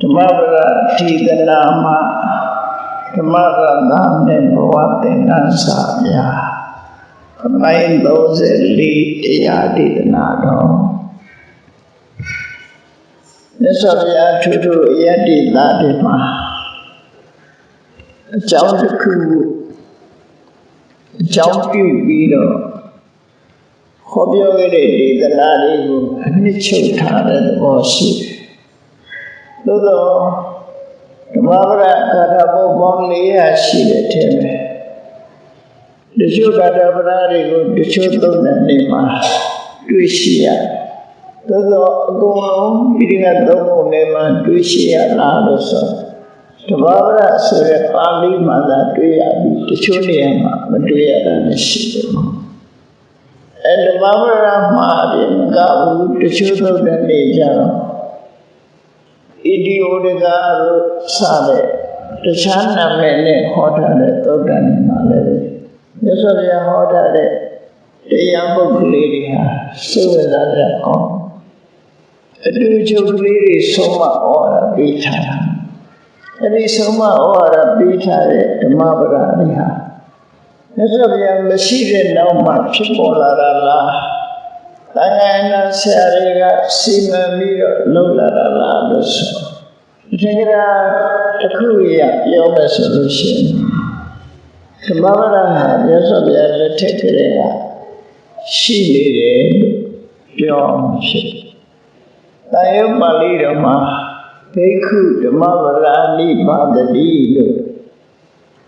ဓမ္မပဒတိသနာမှာဓမ္မရတ္တနဲ့ဘဝသင်္ကန်းစာများအပိုင်း34တရားဒေသနာတော်မြတ်စွာဘုရားထူးထူးယတ္တိလာတွေမှာအကြောင်းတစ်ခုအကြောင်းပြုပြီးတော့ဟောပြောခဲ့တဲ့ဒေသနာတွေကိုအနှစ်ချုပ်ထားတဲ့သဘောရှိတယ်။သို့သောဓမ္မပဒကာထာပေါင်း400ရှိတဲ့ထဲမှာတချို့ကာထာပဒတွေကိုတချို့သုံးတဲ့နေ့မှာတွေ့ရှိရတယ်။သို့သောအကုန်လုံးဒီကသုံးပုံနဲ့မှတွေ့ရှိရလားလို့ဆိုဓမ္မပဒဆိုတဲ့ပါဠိမှာသာတွေ့ရပြီးတချို့နေရာမှာမတွေ့ရတာလည်းရှိတယ်။ဓမ္မပဒမှာဒီကဘူးတချို့သုံးတဲ့နေ့ကျတော့ဣတိဩဒကလို့စတဲ့တခြားနာမည်နဲ့ဟောထားတဲ့သုတ်တန်မှာလည်းမြတ်စွာဘုရားဟောထားတဲ့တရားပုဒ်ကလေးတွေဟာစိတ်ဝင်စားတဲ့ကောင်းအတူချုပ်ကလေးတွေဆုံးမဩဝါဒပေးထားတာအဲဒီဆုံးမဩဝါဒပေးထားတဲ့ဓမ္မပဒတွေဟာမြတ်စွာဘုရားမရှိတဲ့နောက်မှဖြစ်ပေါ်လာတာလားသံဃာနာဆရာတွေကစီမံပြီးတော့လုပ်လာတာလားလို့ဆိုဒီကရာတစ်ခုရပြောမယ်ဆိုလို့ရှိရင်ဓမ္မပဒဟာမြတ်စွာဘုရားလက်ထက်ကလေးကရှိနေတယ်လို့ပြောဖြစ်။တာယုပါဠိတော်မှာဘိက္ခုဓမ္မပဒနိပါဒတိလို့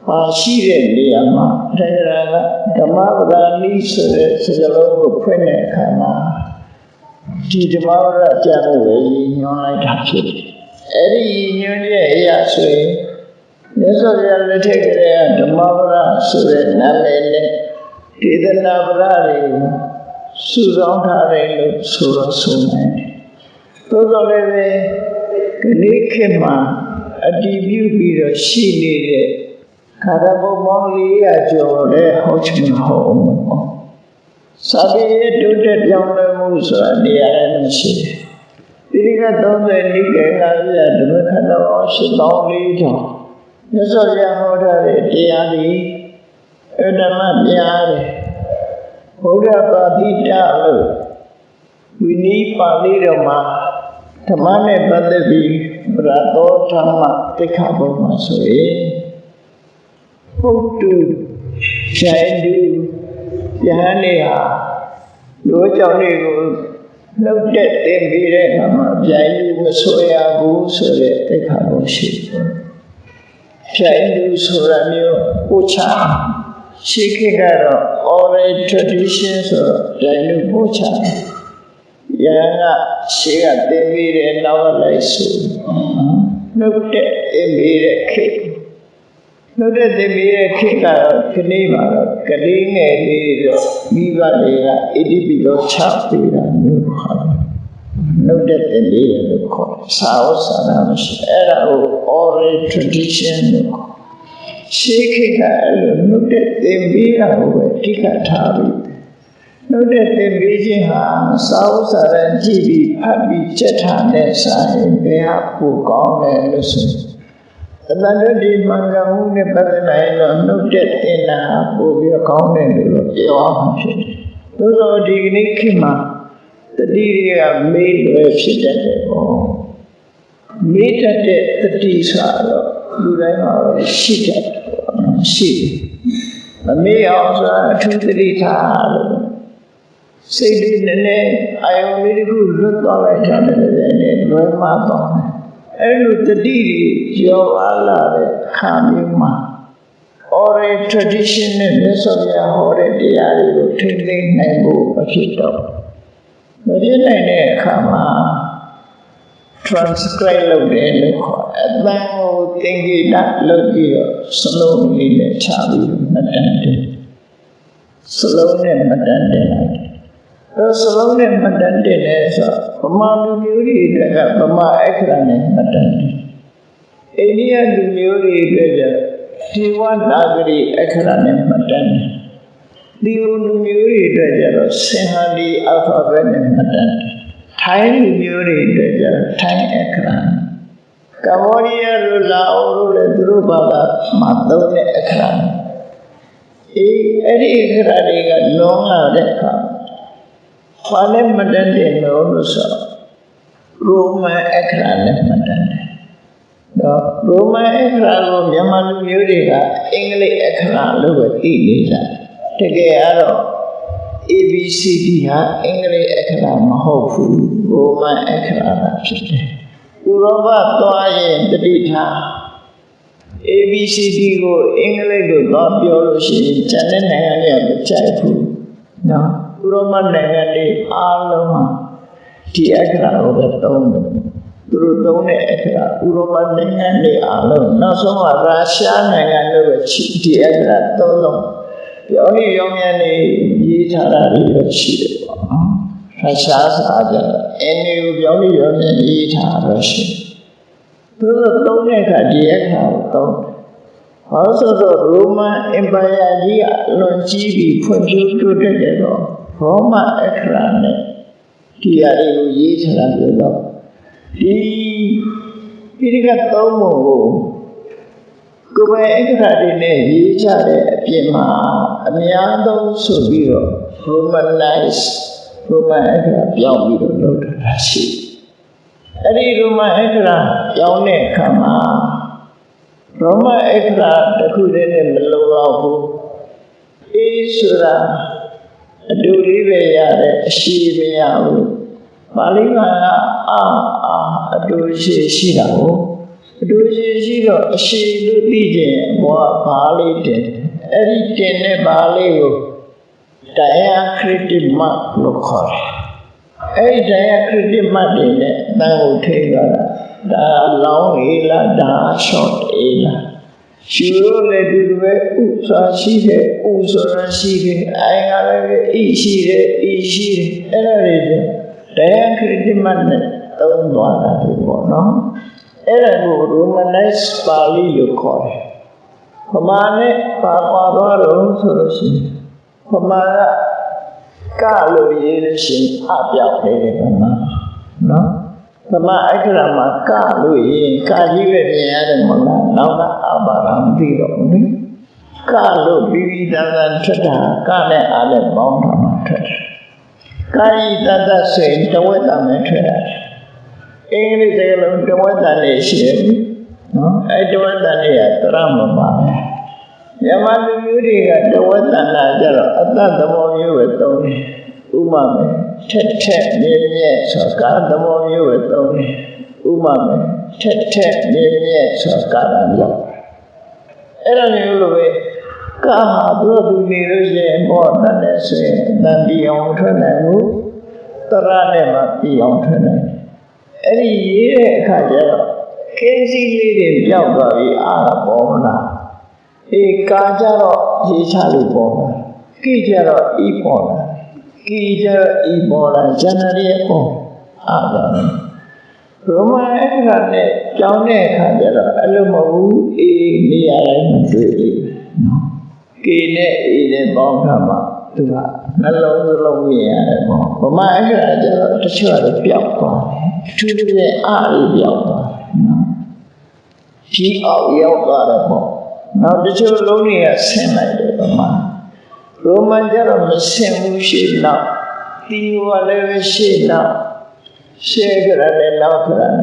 ပါရှိတဲ့နေရာမှာထေရကဓမ္မပဒနိဆိုတဲ့စကားလုံးကိုဖွင့်တဲ့အခါမှာဒီဓမ္မပဒကျမ်းကိုပဲညွှန်လိုက်တာဖြစ်တယ်။အဲ့ဒီညွှန်တဲ့အရာဆိုရင်မြတ်စွာဘုရားလက်ထက်ကလေးကဓမ္မပဒဆိုတဲ့နာမည်နဲ့ဒေသနာပဒတွေကိုစုဆောင်းထားတယ်လို့ဆိုတော့ဆိုနိုင်တယ်။သို့တော်လည်းပဲဒီနေ့ခေတ်မှာအတည်ပြုပြီးတော့ရှိနေတဲ့ခါရဘုံပေါင်း400ကျော်တဲ့ဟောချင်ဟောအောင်ပေါ့။စာပေရဲ့တိုးတက်ပြောင်းလဲမှုဆိုတာနေရာနဲ့ရှိတယ်။ဒီက30နိကေကပြဓမ္မခန္ဓာပေါင်း84ကျော်မြတ်စွာဘုရားဟောထားတဲ့တရားတွေအဓမ္မပြားတယ်ဘုရားပါဠိတလို့ဝိနည်းပါဠိတော်မှာဓမ္မနဲ့ပတ်သက်ပြီးပရသောဓမ္မတိခါဘုံမှာဆိုရင်ပုတ္တုခြံတူယဟန်တွေဟာတို့ကြောင့်တွေကိုနှုတ်တက်တင်ပြီးတဲ့အခါမှာပြိုင်လူမဆိုရဘူးဆိုတဲ့တိခါဘုံရှိတယ်ပြိုင်လူဆိုတာမျိုးပို့ချရှိခေတ်ကတော့ oral tradition ဆိုတော့ပြိုင်လူပို့ချယဟန်ကရှေ့ကတင်ပြီးတဲ့နောက်ကလိုက်ဆိုနှုတ်တက်တင်ပြီးတဲ့ခေတ်နှုတ်တက်တင်ပြီးတဲ့ခေတ်ကတော့ခဏမှာတော့ကလေးငယ်လေးတော့မိဘတွေကဣတိပိတော့ချပေးတာမျိုးဟာနှုတ်တက်တင်ပြီးတယ်လို့ခေါ်တယ်စာဝတ်စာနာမရှိအဲ့ဒါကို oral tradition လို့ရှေးခေတ်ကအဲ့လိုနှုတ်တက်တင်ပြီးတာကိုပဲတိခါထားပြီးနှုတ်တက်တင်ပြီးခြင်းဟာစာဝတ်စာနာကြည့်ပြီးဖတ်ပြီးချက်ထားတဲ့စာရင်ဘယ်ဟာပိုကောင်းလဲလို့ဆိုအတန်တို့ဒီမှန်ကန်မှုနဲ့ပတ်သက်နိုင်တော့နှုတ်တက်တင်တာပိုပြီးကောင်းတယ်လို့ပြောအောင်ဖြစ်တယ်။သို့သောဒီကနေ့ခေတ်မှာတတိတွေကမေးလွယ်ဖြစ်တတ်တယ်ပေါ့။မေးတတ်တဲ့တတိဆိုတော့လူတိုင်းမှာရှိတတ်တယ်ရှိတယ်။မမေးအောင်ဆိုတာအထူးတတိထားလို့စိတ်လေးနဲ့အာယုံလေးတခုလွတ်သွားလိုက်တာလည်းလွယ်မှာတော့အဲ့လိုတတိတွေကျော်လာတဲ့ခါမျိုးမှာ oral tradition နဲ့မြတ်စွာဘုရားဟောတဲ့တရားတွေကိုထိန်းသိမ်းနိုင်ဖို့အဖြစ်တော့မဖြစ်နိုင်တဲ့အခါမှာ transcribe လုပ်တယ်လို့ခေါ်အတန်ကိုသင်္ကေတလုပ်ပြီးတော့စလုံးလေးနဲ့ချပြီးမှတ်တမ်းတယ်စလုံးနဲ့မှတ်တမ်းတယ်အဲ့စလုံးနဲ့မှတ်တမ်းတယ်ဆိုဗမာလူမျိုးတွေကဗမာအခရာနဲ့မှတ်တမ်းတယ်အိန္ဒိယလူမျိုးတွေအတွက်ဒီဝနာဂရီအခရာနဲ့မှတ်တမ်းတယ်ဒီလူမျိုးတွေအတွက်ကျတော့စင်ဟာဒီအယ်ဖာဘက်နဲ့မှတ်တမ်းတယ်ထိုင်းလူမျိုးတွေအတွက်ကျတော့ထိုင်းအခရာ ကမ္ဘောဒီးယားလိုလာအိုလိုလည်းသူတို့ဘာသာမှာသုံးတဲ့အခရာအဲ့ဒီအခရာတွေကလွန်လာတဲ့အခါဘာနဲ့မတန်တဲ့လို့ဆိုရိုမန်အခရာနဲ့မတန်တယ်တော့ရိုမန်အခရာကိုမြန်မာလူမျိုးတွေကအင်္ဂလိပ်အခရာလို့ပဲသိနေတာတကယ်ကတော့ ABCD ဟာအင်္ဂလိပ်အခရာမဟုတ်ဘူးရိုမန်အခရာသာဖြစ်တယ်ဥရောပသွားရင်တတိထား ABCD ကိုအင်္ဂလိပ်လိုသွားပြောလို့ရှိရင်ကျန်တဲ့နိုင်ငံတွေကမကြိုက်ဘူးနော်ဥရောပနိုင်ငံတွေအားလုံးဟာဒီအခရာကိုပဲသုံးတယ်သူတို့သုံးတဲ့အခရာဥရောပနိုင်ငံတွေအားလုံးနောက်ဆုံးကရုရှားနိုင်ငံတို့ပဲဒီအခရာသုံးလုံးပြောနေရောင်းမြန်နေရေးထားတာတွေပဲရှိတယ်ပေါ့နော်ရုရှားစာကြအင်းကိုပြောနေရောင်းမြန်ရေးထားရရှိသူတို့သုံးတဲ့အခါဒီအခရာကိုသုံးဘာလို့ဆိုတော့ရိုမန်အင်ပါယာကြီးအလွန်ကြီးပြီးဖွံ့ဖြိုးတိုးတက်ကြတော့ရောမအခရာနဲ့ဒီအရာတွေကိုရေးထားတာပြောတော့ဒီကသုံးပုံကိုယ်ပိုင်အခရာတွေနဲ့ရေးချတဲ့အပြင်မှာအများဆုံးဆိုပြီးတော့ romanize ရိုမန်အခရာပြောင်းပြီးတော့လုပ်တာရှိအဲ့ဒီရိုမန်အခရာပြောင်းတဲ့အခါမှာရိုမန်အခရာတစ်ခုတည်းနဲ့မလုံလောက်ဘူးအေးဆိုတာအတူလေးပဲရတဲ့အရှိမရဘူးပါဠိမှာအတူရှိတာကိုအတူရှိတော့အရှိလို့သိခြင်းဘောဘာလေးတင်အဲ့ဒီတင်တဲ့ဘာလေးကို diacritic mark လို့ခေါ်တယ်အဲ့ဒီ diacritic mark တွေနဲ့တန်းကိုထိသွားတာဒါလောင်းလေးလားဒါ short လေးလားရှူလို့လည်းဒီလိုပဲဥစွာရှိတယ်ဥဆိုတာရှိတယ်အိုင်ကလည်းဤရှိတယ်ဤရှိတယ်အဲ့ဒါတွေdiacritic mark နဲ့သုံးသွားတာဒီပေါ့နော်အဲ့ဒါကို romanize ပါဠိလို့ခေါ်တယ်ဗမာနဲ့ပါသွားတော့ဆိုလို့ရှိရင်ဗမာကလို့ရေးလို့ရှိရင်အပြောက်နေတယ်ဗမာနော်ဗမာအခရာမှာကလို့ရေးကာကြီးပဲမြင်ရတယ်မဟုတ်လားနောက်ကအပါရမသိတော့ဘူးလေကလို့ပြီးသားထွက်တာကနဲ့အားနဲ့ပေါင်းတာမှထွက်တယ်ကာယတတဆိုရင်တဝက်တမ်းထွက်တယ်အင်္ဂလိပ်စကားလုံးတဝက်တန်လေးရှိတယ်နော်အဲ့တဝက်တန်လေးကတရမပါဘူးမြန်မာလူမျိုးတွေကတဝက်တန်လာကြတော့အတ္တသဘောမျိုးပဲသုံးတယ်ဥပမာထက်မြဲမြဲဆိုကာသဘောမျိုးပဲသုံးတယ်ဥပမာထက်မြဲမြဲဆိုကာတာမျိုးအဲ့လိုမျိုးလိုပဲကာဟာတို့သူနေလို့ရှိရင်ဘောတတ်တယ်ဆိုရင်တန်ပြီးအောင်ထွက်နိုင်ဘူးတရနဲ့မှပြီးအောင်ထွက်နိုင်အဲ့ဒီရေးတဲ့အခါကျတော့ခင်းစည်းလေးတွေပြောက်သွားပြီးအားပေါ်မလားအေးကာကြတော့ရေးချလို့ပေါ်လာကိကြတော့ဤပေါ်လာကိကြဤပေါ်လာဇန်နရီပေါ်အားပါရိုမန်အခရာနဲ့ကြောင်းတဲ့အခါကျတော့အဲ့လိုမဟုတ်ဘူးအေးနေရာတိုင်းမတွေ့ဘူးနော်ကိနဲ့အေးနဲ့ပေါင်းတာမှသူကနှလုံးသလုံးမြင်ရတယ်ပေါ့ဗမာအခရာကျတော့တချို့ကတော့ပြောက်သွားတယ်အထူးသဖြင့်အားရပြောက်သွားတယ်နော်ဒီအောက်ရောက်သွားတယ်ပေါ့နောက်တချို့လုံးတွေကဆင်းလိုက်တယ်ဗမာရိုမန်ကျတော့မဆင်းဘူးရှေ့နောက်တီဝါလည်းပဲရှေ့နောက်ရှေ့ကလည်းနောက်ကလည်း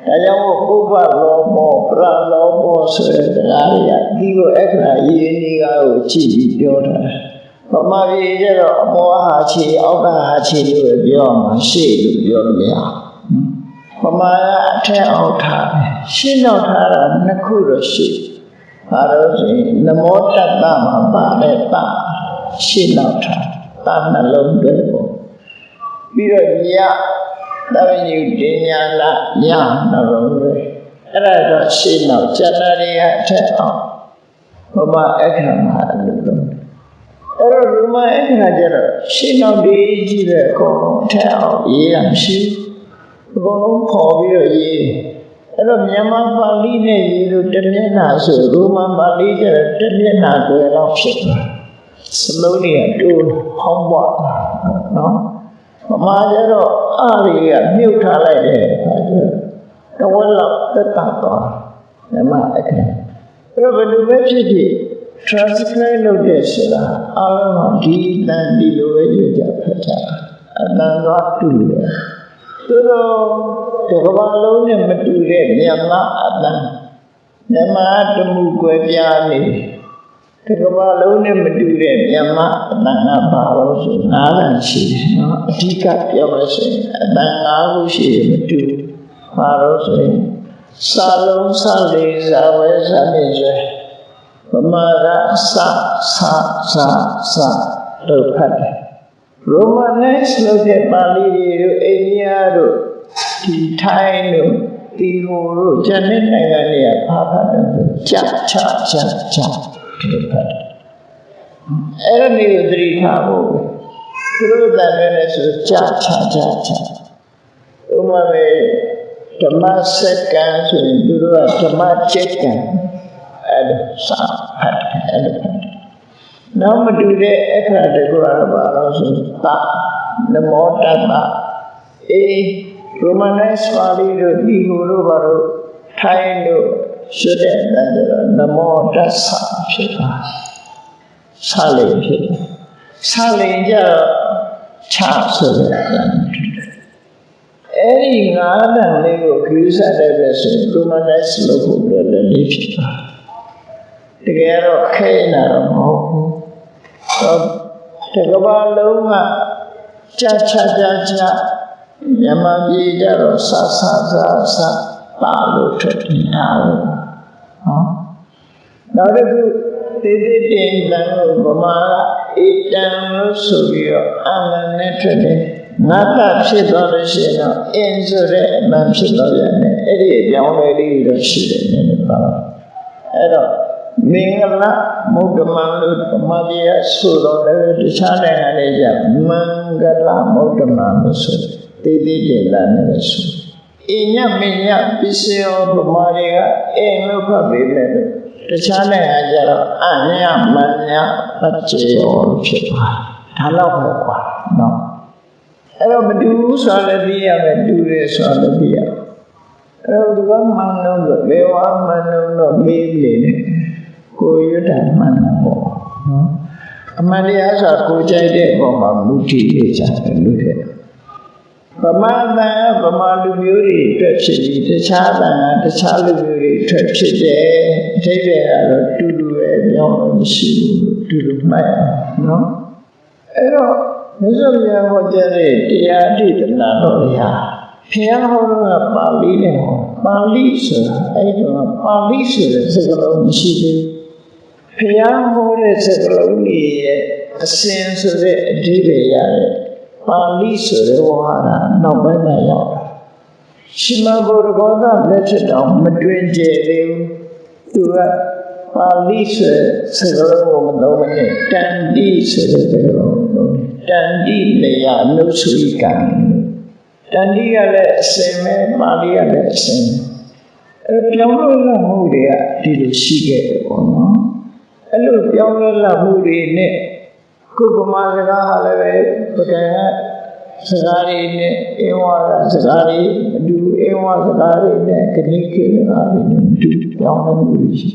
ဒါကြောင့်မို့ပုပ္ပလောမောပရလောမောဆိုတဲ့တရားတွေကဒီကိုအခရာရင်းနေကားကိုကြည့်ပြီးပြောတာဗမာပြည်ကျတော့အမောဟာချီအောက်ကဟာချီလို့ပြောမှာရှေ့လို့ပြောလို့မရဗမာကအထက်အောက်ထားတယ်ရှေ့နောက်ထားတာနှစ်ခုတော့ရှိဘာလို့ဆိုရင်နမောတတ္တမှာပါတဲ့တာရှေ့နောက်ထားတာနှလုံးတွဲပေါ့ပြီးတော့ညသဗ္ဗညုတင်ညာလာညနှလုံးတွဲအဲ့ဒါတော့ရှေ့နောက်ဇန္နရီအထက်အောက်ဗမာအခရာမှာအဲ့လိုအဲ့တော့ရိုမန်အခရာကျတော့ရှေ့နောက်ဒီကြီးပဲအကုန်လုံးအထက်အောက်ရေးရမရှိဘူးအကုန်လုံးခေါ်ပြီးတော့ရေးအဲ့တော့မြန်မာပါဠိနဲ့ရေးလို့တစ်မျက်နှာဆိုရိုမန်ပါဠိကျတော့တစ်မျက်နှာကိုတော့ဖြစ်သွားစလုံးတွေကတိုးဟောင်းပွားနော်ဗမာကျတော့အားတွေကမြုပ်ထားလိုက်တဲ့အခါကျ တော်လောက်သက်သာသွားမြမအခရာအဲ့တော့ဘယ်လိုပဲဖြစ်ဖြစ် transcribe လုပ်တဲ့ဆိုတာအားလုံးကဒီတန်ဒီလိုပဲကြကြဖတ်ကြအတန်သွားတူတယ်သို့တော့ဒီကမ္ဘာလုံးနဲ့မတူတဲ့မြမအတန်မြမတမှုကွယ်ပြားနေဒီကမ္ဘာလုံးနဲ့မတူတဲ့မြမအတန်ကဘာလို့ဆို၅တန်ရှိတယ်နော်အဓိကပြောလို့ဆိုရင်အတန်၅ခုရှိတယ်မတူဘာလို့ဆိုရင်စာလုံးစာလေးစာဝဲစာနေဆွဲဗမာကစလို့ဖတ်တယ် Romanes လို့တဲ့ပါဠိတွေတို့အိန္ဒိယတို့ဒီထိုင်းတို့ဒီဟိုတို့ကျန်တဲ့နိုင်ငံတွေကဘာဖတ်တယ်ကြာလို့ဖတ်တယ်အဲ့ဒါမျိုးသတိထားဖို့သူတို့တန်တယ်ဆိုကြာဥမာပဲဓမ္မစက္ကံဆိုရင်သူတို့ကဓမ္မကျက်ကံအဲ့ဒါစာဖတ်တယ်အဲ့ဒါနောက်မတူတဲ့အခါတကူကတော့ဘာလို့ဆိုတာနမောတတ္တရိုမန်ပါဠိတို့ဒီဟိုတို့ဘာလို့ထိုင်းတို့ရှိတဲ့နမောတတ္တဖြစ်တာစာလေးဖြစ်စာလေးကြတော့ချဆိုတဲ့အဲ့ဒီငါးတန်လေးကိုခရီးဆက်တဲ့ပဲဆိုရိုမန်လို့ဖို့လည်းလေးဖြစ်တာတကယ်တော့ခဲနေတာတော့မဟုတ်ဘူးတကဘာလုံးကကြာမြန်မာပြည်ကြတော့ဆပါလို့ထွက်နေတာလို့နော်နောက်တစ်ခုတေးတင်တန်လို့ဗမာကဧတံလို့ဆိုပြီးတော့အမှန်နဲ့ထွက်တယ်ငါကဖြစ်သွားလို့ရှိရင်တော့အင်းဆိုတဲ့အမှန်ဖြစ်သွားပြန်တယ်အဲ့ဒီအကြောင်းလေးတော့ရှိတယ်နည်းနည်းပါအဲ့တော့မင်္ဂလာမုဒ္ဓမံလို့ဗမာပြည်ဆိုတော့လည်းတခြားနိုင်ငံတွေကြမင်္ဂလာမုဒ္ဓမံလို့ဆိုတေးတင်လာနေလို့ဆိုအညမညပစ္စယောဗမာတွေကအင်းလို့ဖတ်ပေးမယ်လို့တခြားနိုင်ငံကြတော့အညမညပច្ចេယောဖြစ်သွားဒါတော့ပဲကွာနော်အဲ့တော့မတူဘူးဆိုလည်းသိရမယ်တူတယ်ဆိုလည်းသိရအဲ့တော့ဒီကမှန်လို့လေဝါမှန်လို့မေးနေတယ်ကိုရွတ်တာမှန်တာပေါ့နော်အမှန်တရားဆိုကိုကြိုက်တဲ့ပုံမှာမူတည်နေကြတယ်လို့တဲ့ဗမာတန်ဗမာလူမျိုးတွေအတွက်ဖြစ်ပြီးတခြားတန်တခြားလူမျိုးတွေအတွက်ဖြစ်တယ်အထိပ္ပယ်ကတော့တူတူပဲပြောင်းလို့မရှိဘူးတူတူမှတ်ရနော်အဲ့တော့မြတ်စွာဘုရားဟောကြားတဲ့တရားအဋ္ဌနာတော်တွေဟာဘုရားဟောတာပါဠိနဲ့ဟောပါဠိဆိုတာအဲ့တော့ပါဠိဆိုတဲ့စကားလုံးမရှိသေးဘူးဘုရားဟောတဲ့စကားလုံးတွေရဲ့အစဉ်ဆိုတဲ့အဓိပ္ပာယ်ရတဲ့ပါဠိဆိုတဲ့ဝါဒနောက်ပိုင်းမှာရောက်တာရှင်မဘုရားကောသလက်ချက်တောင်မတွင်ကျယ်သေးဘူးသူကပါဠိဆိုတဲ့စကားလုံးကိုမသုံးဘဲနဲ့တန်တိဆိုတဲ့စကားလုံးကိုတန်တိလေယအနုစုိကံတန်တိကလည်းအစင်ပဲပါဠိကလည်းအစင်အဲပြောင်းလဲလာမှုတွေကဒီလိုရှိခဲ့တယ်ပေါ့နော်အဲ့လိုပြောင်းလဲလာမှုတွေနဲ့ကုက္ကမစကားဟာလည်းပဲပကံစကားတွေနဲ့အင်းဝါစကားတွေအတူအင်းဝါစကားတွေနဲ့ခဏိခေစကားတွေနဲ့အတူပြောင်းလဲမှုတွေရှိ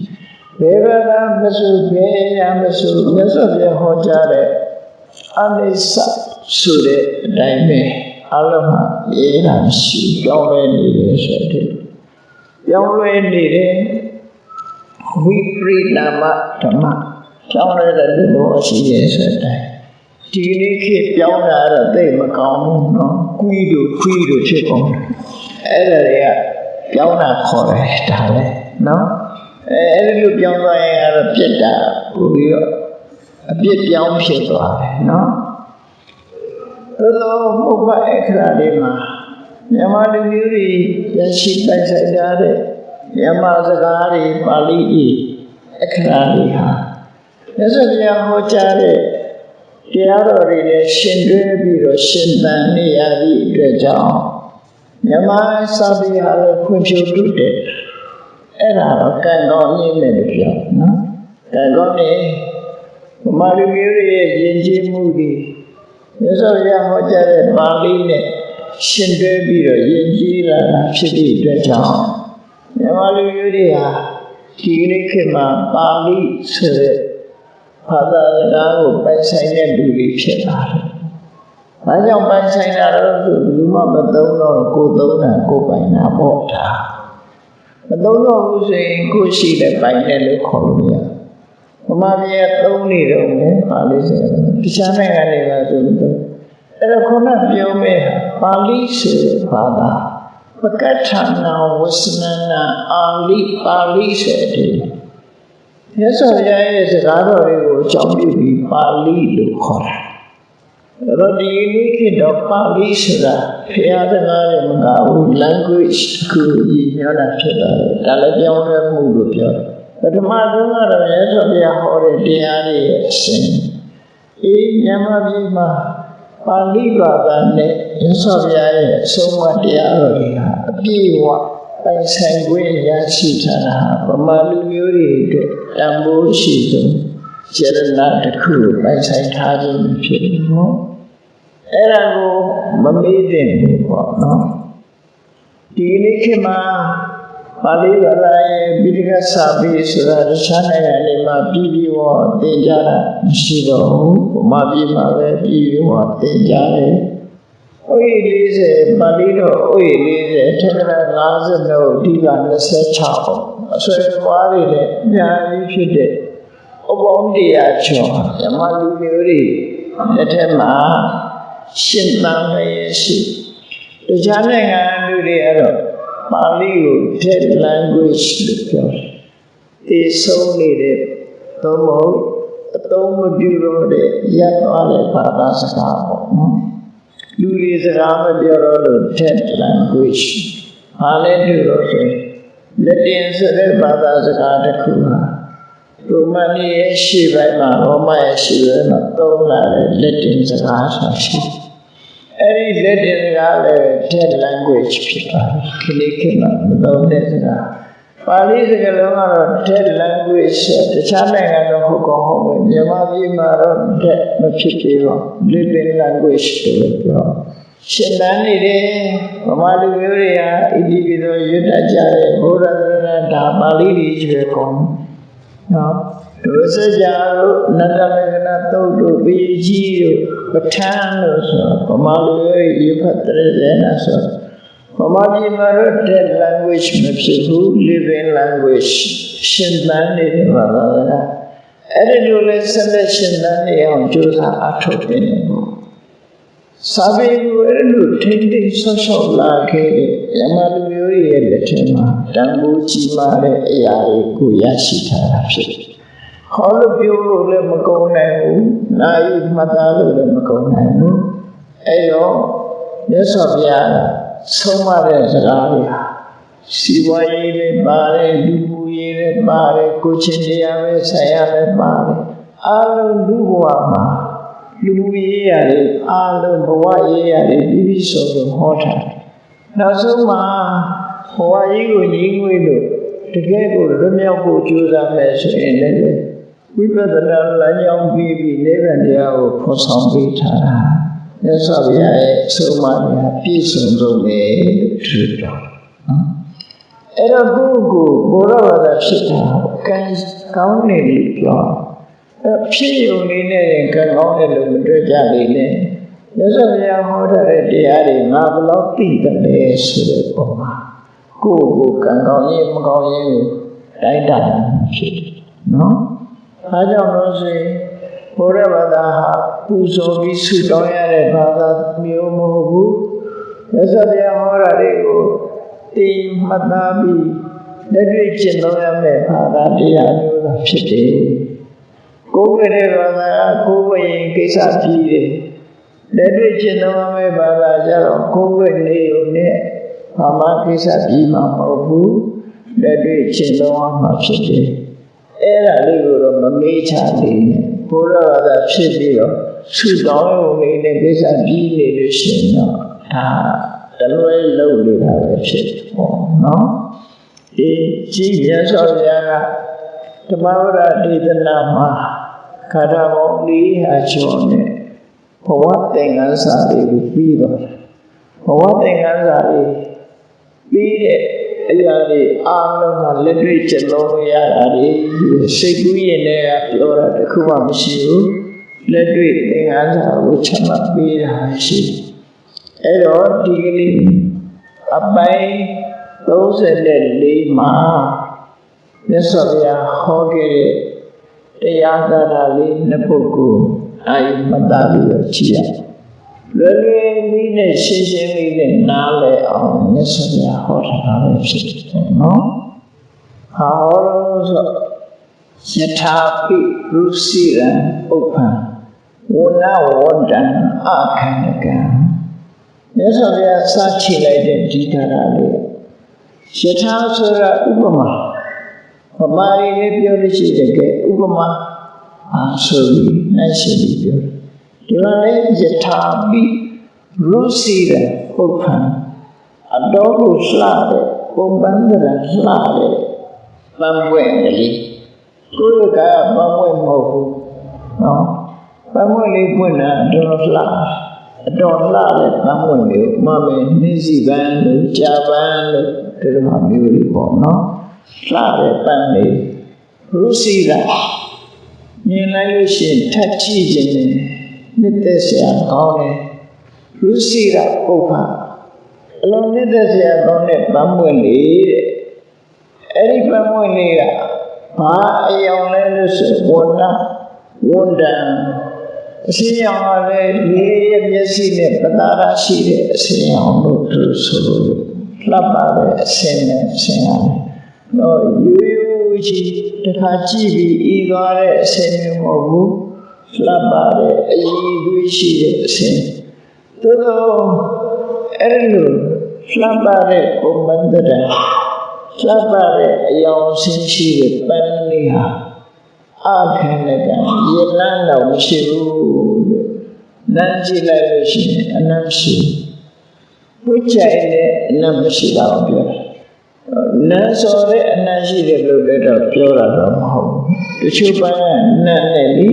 ဘယ်ဘက်ကမဆိုဘယ်ရမဆိုမြတ်စွာဘုရားဟောကြားတဲ့အနိစ္စဆိုတဲ့အတိုင်းပဲအလုံးဟာအေးတာရှိပြောင်းလဲနေတယ်ဆိုတဲ့ပြောင်းလဲနေတယ်ဝိပရိနာမဓမ္မပြောင်းလဲတဲ့လူတော်ရှိရဲ့ဆိုတဲ့ဒီနေ့ခေတ်ပြောင်းတာတော့သိမကောင်းဘူးနော်ခွီးတို့ဖြစ်ကုန်အဲ့ဒါတွေကပြောင်းတာခေါ်တယ်ဒါလည်းနော်အဲ့ဒီလိုပြောင်းသွားရင်အဲ့တော့ပြစ်တာပို့ပြီးတော့အပြစ်ပြောင်းဖြစ်သွားတယ်နော်သို့သောပုပ္ပအခရာတွေမှာမြန်မာလူမျိုးတွေရရှိပိုင်ဆိုင်ကြတဲ့မြန်မာစကားတွေပါဠိတွေအခရာတွေဟာမြတ်စွာဘုရားဟောကြားတဲ့တရားတော်တွေနဲ့ရှင်တွဲပြီးတော့ရှင်သန်နေရသည့်အတွက်ကြောင့်မြန်မာစာပေဟာလည်းဖွံ့ဖြိုးတိုးတက်အဲ့ဒါတော့ကံကောင်းရင်းနဲ့လို့ပြောနော်ကံကောင်းနေဗမာလူမျိုးတွေရဲ့ယဉ်ကျေးမှုတွေမြတ်စွာဘုရားဟောကြားတဲ့ပါဠိနဲ့ ရှင်တွဲပြီးတော့ယဉ်ကျေးလာတာဖြစ်တဲ့အတွက်ကြောင့်မြန်မာလူမျိုးတွေဟာဒီနေ့ခေတ်မှာပါဠိဆိုတဲ့ဘာသာစကားကိုပိုင်ဆိုင်တဲ့လူတွေဖြစ်လာတယ်။ဘာကြောင့်ပိုင်ဆိုင်တာလဲဆိုဘူးမှမသုံးတော့ကိုယ်သုံးတာကိုယ်ပိုင်တာပေါ့တာ။မသုံးတော့ဘူးဆိုရင်ကိုယ်ရှိတဲ့ပိုင်တယ်လို့ခေါ်လို့ရတယ်။ဗမာပြည်ကသုံးနေတော့မယ်ပါဠိဆိုရင်တခြားနိုင်ငံတွေကဆိုတော့အဲ့တော့ခုနပြောမဲ့ပါဠိဆိုတဲ့ဘာသာပကဋ္ဌာနာဝဆနနာအာလိပါဠိဆိုတဲ့မြတ်စွာဘုရားရဲ့စကားတော်တွေကိုအကြောင်းပြုပြီးပါဠိလို့ခေါ်တာအဲ့တော့ဒီနေ့ခေတ်တော့ပါဠိဆိုတာဘုရားစကားတွေမကဘူး language ကိုရည်ညွှန်းတာဖြစ်လာတယ်ဒါလည်းပြောင်းလဲမှုလို့ပြောတယ်ပထမဆုံးကတော့မြတ်စွာဘုရားဟောတဲ့တရားတွေရဲ့အစဉ်မြန်မာပြည်မှာပါဠိဘာသာနဲ့မြတ်စွာဘုရားရဲ့အဆုံးအမတရားတော်တွေဟာအပြည့်အဝပိုင်ဆိုင်ခွင့်ရရှိထားတာဗမာလူမျိုးတွေအတွက်တန်ဖိုးရှိဆုံးစေတနာတစ်ခုပိုင်ဆိုင်ထားခြင်းဖြစ်တယ်နော်အဲ့ဒါကိုမမေ့သင့်ဘူးပေါ့နော်ဒီနေ့ခေတ်မှာပါဠိဘာသာရဲ့ပိဋကစာပေဆိုတာတခြားနိုင်ငံတွေမှာပြည်ပြီးတော့သင်ကြားတာမရှိတော့ဘူးဗမာပြည်မှာပဲပြည်ပြီးတော့သင်ကြားတယ်ဥယျာဉ်40ပါဠိတော်ဥယျာဉ်40ထက်ကရာ50လို့ဒီက26အဆွေအပွားတွေနဲ့အများကြီးဖြစ်တဲ့ဥပ္ပောင်းတရားကျော်မြန်မာလူမျိုးတွေလက်ထက်မှာရှင်သန်နေရှိတခြားနိုင်ငံလူတွေကတော့ပါဠိကို dead language လို့ပြောတယ်။ဒီဆုံးနေတဲ့သုံးဖို့အသုံးမပြုတော့တဲ့ရပ်သွားတဲ့ဘာသာစကားပေါ့နော်။လူတွေစကားမပြောတော့လို့ dead language ဘာလဲလို့ဆိုရင်လက်တင်ဆိုတဲ့ဘာသာစကားတစ်ခုဟာရိုမန်ရဲ့ရှေ့ပိုင်းမှာရောမရဲ့ရှေ့ပိုင်းမှာသုံးလာတဲ့လက်တင်စကားဆိုရှိတယ်အဲ့ဒီလက်တင်စကားလည်း dead language ဖြစ်ပါတယ်ခဏခဏမသုံးတဲ့စကားပါဠိစကားလုံးကတော့ dead language တခြားနိုင်ငံတော့ဟုတ်ကောဟုတ်ပဲမြန်မာပြည်မှာတော့ dead မဖြစ်သေးပါ living language လို့ပြောရှင်သန်နေတယ်ဗမာလူမျိုးတွေဟာဣတိပိသောရွတ်တတ်ကြတဲ့ဘုရားသရဏဒါပါဠိတွေကျွေးကုန်နော်ဒုစကြာတို့နတ္တလက္ခဏာသုတ်တို့ပေကြီးတို့ပဋ္ဌာန်းတို့ဆိုဗမာလူမျိုးရေဖတ်တဲ့နာဆိုဗမာပြည်မှာတော့ dead language မဖြစ်ဘူး living language ရှင်သန်နေတဲ့ဘာသာကအဲ့ဒီလိုလဲဆက်လက်ရှင်သန်နေအောင်ကြိုးစားအထောက်ပံ့နေပေါ့စာပေကိုအဲ့လိုထိမ့်သိမ်းဆော့ရှော့လာခဲ့တဲ့မြန်မာလူမျိုးရဲ့လက်ထက်မှာတန်ဖိုးကြီးမားတဲ့အရာတွေကိုရရှိထားတာဖြစ်တယ်။ခေါ်လို့ပြောလို့လည်းမကုန်နိုင်ဘူး။နာယူမှတ်သားလို့လည်းမကုန်နိုင်ဘူး။အဲ့တော့မြတ်စွာဘုရားဆုံးမတဲ့စကားတွေဟာစီဝါရေးလည်းပါတယ်လူမှုရေးလည်းပါတယ်ကိုချင်းတရားပဲဆိုင်ရလည်းပါတယ်အားလုံးလူဘဝမှာလူရေးရတယ်အားလုံးဘဝရေးရတယ်ပြီးပြီးဆုံးဆုံးဟောထားတယ်။နောက်ဆုံးမှာဘဝကြီးကိုညီငွေလို့တကယ်ကိုလွတ်မြောက်ဖို့ကြိုးစားမယ်ဆိုရင်လည်းဝိပဿနာလမ်းကြောင်းပြီးပြီးနိဗ္ဗာန်တရားကိုဖော်ဆောင်ပေးထားတာ။မြတ်စွာဘုရားရဲ့ဆုံးမတရားပြည့်စုံဆုံးပဲလို့ထင်တော့နော်။အဲ့တော့ကိုယ့်ကိုဘုရားဘာသာဖြစ်တာကံကောင်းနေလို့ပြောဖြစ်ယုံနေနဲ့ကံကောင်းတယ်လို့မတွေ့ကြလေနဲ့မြတ်စွာဘုရားဟောထားတဲ့တရားတွေငါဘယ်လောက်သိတယ်လဲဆိုတဲ့ပုံမှာကိုယ့်ကိုကံကောင်းရင်မကောင်းရင်တိုက်တာဖြစ်တယ်နော်။အားကြောင့်လို့ဆိုရင်ဘုရားဘာသာဟာပူဇော်ပြီးဆုတောင်းရတဲ့ဘာသာမျိုးမဟုတ်ဘူး။မြတ်စွာဘုရားဟောတာတွေကိုသိမှတ်သားပြီးလက်တွေ့ကျင့်သုံးရမယ့်ဘာသာတရားမျိုးသာဖြစ်တယ်။ကိုယ်ဝိတဲ့ဘာသာကိုယ်ဝိရင်ကိစ္စပြီးတယ်လက်တွေ့ကျင့်သုံးရမယ့်ဘာသာကြတော့ကိုယ်ဝိနေုံနဲ့ဘာမှကိစ္စပြီးမှာမဟုတ်ဘူးလက်တွေ့ကျင့်သုံးရမှာဖြစ်တယ်အဲ့ဒါလေးကိုတော့မမေ့ချလေနဲ့ဘုရားဘာသာဖြစ်ပြီးတော့ဆုတောင်းရုံလေးနဲ့ကိစ္စပြီးနေလို့ရှိရင်တော့ဒါတလွဲလုံးနေတာပဲဖြစ်ပေါ့နော်ဒီကြည်မြတ်စွာဘုရားကဓမ္မဝရဒေသနာမှာခါရမောလေးဟာကျော်နဲ့ဘဝသင်္ကန်းစာတွေကိုပြီးတော့ဘ ဘဝသင်္ကန်းစာလေးပြီးတဲ့အရာတွေအားလုံးကလက်တွေ့ကျင့်လို့ရတာတွေစိတ်ကူးရင်လည်းပြောတာတခုမှမရှိဘူးလက်တွေ့သင်္ကန်းစာကိုချမှတ်ပေးတာရှိအဲ့တော့ဒီကလေးအပိုင်း34မှာမြတ်စွာဘုရားဟောခဲ့တဲ့တရားဂါထာလေးနှစ်ပုဒ်ကိုအာယုမှတ်သားပြီးတော့ကြည့်ရလွယ်လွယ်လေးနဲ့ရှင်းရှင်းလေးနဲ့နားလည်အောင်မြတ်စွာဘုရားဟောထားတာပဲဖြစ်တယ်နော်ဟောလို့ဆိုယထာပိရုစီရံဥပ္ပံဝနဝန္တံအခန္ဓကံမြတ်စွာဘုရားစချလိုက်တဲ့ဒီဂါထာလေးယထာဆိုတာဥပမာဗမာရီလေးပြောလို့ရှိတဲ့ကဲဥပမာဆိုပြီးနိုင်ရှိပြီးပြောဒီမှာလည်းယထာပိရုစီရံဥပ္ပံအတော်ကိုလှတဲ့ပုံပန်းတဲ့လှတဲ့ပန်းပွင့်ကလေးကိုယ်ကပန်းပွင့်မဟုတ်ဘူးနော်ပန်းပွင့်လေးပွင့်တာအတော်လှအတော်လှတဲ့ပန်းပွင့်လေးမမေနှင်းစီပန်းလို့ကြာပန်းလို့ဒီလိုမှမျိုးတွေပေါ့နော်လှတဲ့ပန်းလေးရုစီရံမြင်လိုက်လို့ရှိရင်ထပ်ကြည့်ခြင်းနဲ့နှစ်သက်စရာကောင်းတယ်ရုစီရပုပ္ပအလုံးနှစ်သက်စရာကောင်းတဲ့ပန်းပွင့်လေးတဲ့အဲ့ဒီပန်းပွင့်လေးကဘာအယောင်လဲလို့ဆိုဝန္တံအစင်းရောင်ကလည်းလေးရဲ့မျက်စိနဲ့ပတာရရှိတဲ့အစင်းရောင်လို့သူဆိုလို့လှပတဲ့အစင်းနဲ့ဆင်းရတယ်တော့ရိုးရိုးကြီးတစ်ခါကြည့်ပြီးဤသွားတဲ့အစင်းမျိုးမဟုတ်ဘူးလှပတဲ့အည်သွေးရှိတဲ့အစင်းသို့သောအဲ့လိုလှပတဲ့ပုံမှန်တဲ့လှပတဲ့အယောင်ဆင်းရှိတဲ့ပန်းလေးဟာအခန္ဓကရေလန်းတော့မရှိဘူးတဲ့နမ်းကြည့်လိုက်လို့ရှိရင်အနတ်ရှိဝိကျိုင်တဲ့အနတ်မရှိတော့ပြောတာနန်းစော်တဲ့အနတ်ရှိတယ်လို့လည်းတော့ပြောတာတော့မဟုတ်ဘူးတချို့ပန်းကနတ်နဲ့လी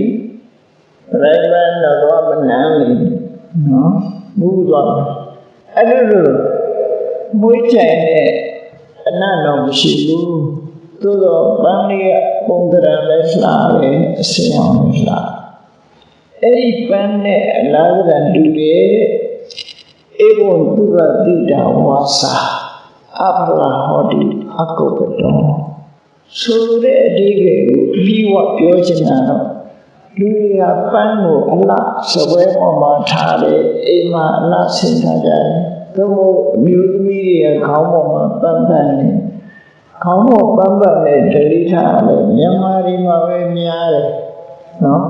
ရိုင်းပန်းတော့မနမ်းလေနော်မူးသွားအဲ့လိုမွေးကြိုင်တဲ့အနတ်တော့မရှိဘူးသို့တော့ပန်းလေးကပုံသဏ္ဍာန်လည်းလှတယ်အစင်းအောင်လည်းလှအဲ့ဒီပန်းနဲ့အလားတူတူတယ်ဧဝံသူကတိတာဝါစာအပလာဟောတိအကုပ္ပတောဆိုတဲ့အဓိပ္ပာယ်ကိုအပြီးဝပြောချင်တာတော့လူတွေကပန်းကိုအလားစပွဲပေါ်မှာထားတယ်အိမ်မှာအလားဆင်းထားကြတယ်သို့မဟုတ်အမျိုးသမီးတွေကခေါင်းပေါ်မှာပန်းပန်းနေခေါင်းပေါ်ပန်းပန်းနဲ့ဒလိထားတယ်မြန်မာပြည်မှာပဲများတယ်နော်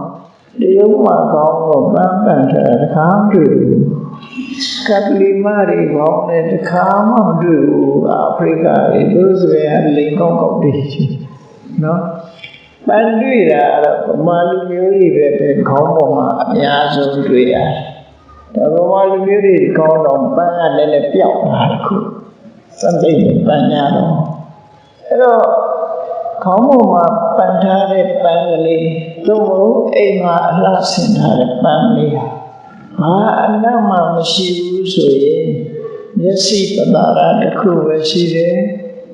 တရုတ်မှာခေါင်းပေါ်ပန်းပန်းထားတခါမတွေ့ဘူးကပလီမာတွေခေါင်းနဲ့တခါမှမတွေ့ဘူးအာဖရိကတွေသူဆိုရင်လိန်ကောက်ကောက်တွေနော်ပန်းတွေ့တာအဲ့တော့ဗမာလူမျိုးတွေပဲခေါင်းပေါ်မှာအများဆုံးတွေ့ရတယ်ဒါဗမာလူမျိုးတွေခေါင်းတော်ပန်းကလည်းပျောက်တာတစ်ခုစံတိတ်ပန်းများတော့အဲ့တော့ခေါင်းပေါ်မှာပန်းထားတဲ့ပန်းကလေးသို့မဟုတ်အိမ်မှာအလှဆင်ထားတဲ့ပန်းလေးဟာအနတ်မှမရှိဘူးဆိုရင်မျက်စိပတာရတစ်ခုပဲရှိတယ်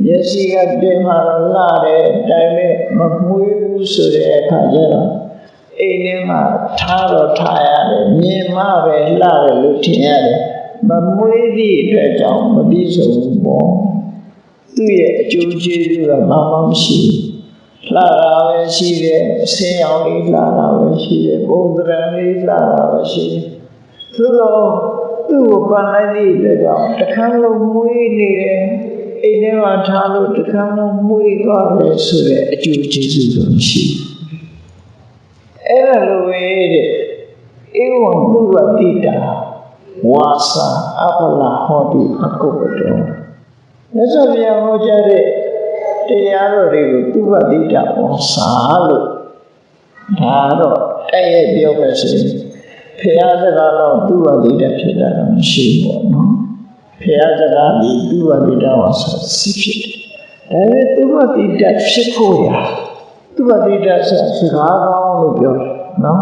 မျက်စိကတင်မှာလှတယ်ဒါပေမဲ့မမွေးဘူးဆိုတဲ့အခါကျတော့အိမ်ထဲမှာထားတော့ထားရတယ်မြင်မှပဲလှတယ်လို့ထင်ရတယ်မမွေးသည့်အတွက်ကြောင့်မပြီးဆုံးဘူးပေါ့သူ့ရဲ့အကျိုးကျေးဇူးကဘာမှမရှိဘူးလှတာပဲရှိတယ်အစင်းရောင်လေးလှတာပဲရှိတယ်ပုံသဏ္ဍာန်လေးလှတာပဲရှိတယ်သို့တော့သူ့ကိုပန်လိုက်သည့်အတွက်ကြောင့်တစ်ခါလုံးမွေးနေတယ်အိမ်ထဲမှာထားလို့တစ်ခါလုံးမွေးသွားတယ်ဆိုတဲ့အကျိုးကျေးဇူးတော့မရှိဘူးအဲ့ဒါလိုပဲတဲ့ဧဝံသူဝတိတာဝါစာအပလာဟောတိအကုပ္ပတောမြတ်စွာဘုရားဟောကြားတဲ့တရားတော်တွေကိုသူဝတိတာဝါစာလို့ဒါတော့တဲ့ရဲ့ပြောမယ်ဆိုရင်ဖရာစကားတော့သူဝတိတာဖြစ်တာတော့မရှိဘူးပေါ့နော်ဖရာစကားဒီသူဝတိတာဝါစာစီဖြစ်တယ်ဒါပေမဲ့သူဝတိတာဖြစ်ဖို့ရသူဝတိတာဆိုစကားကောင်းလို့ပြောတယ်နော်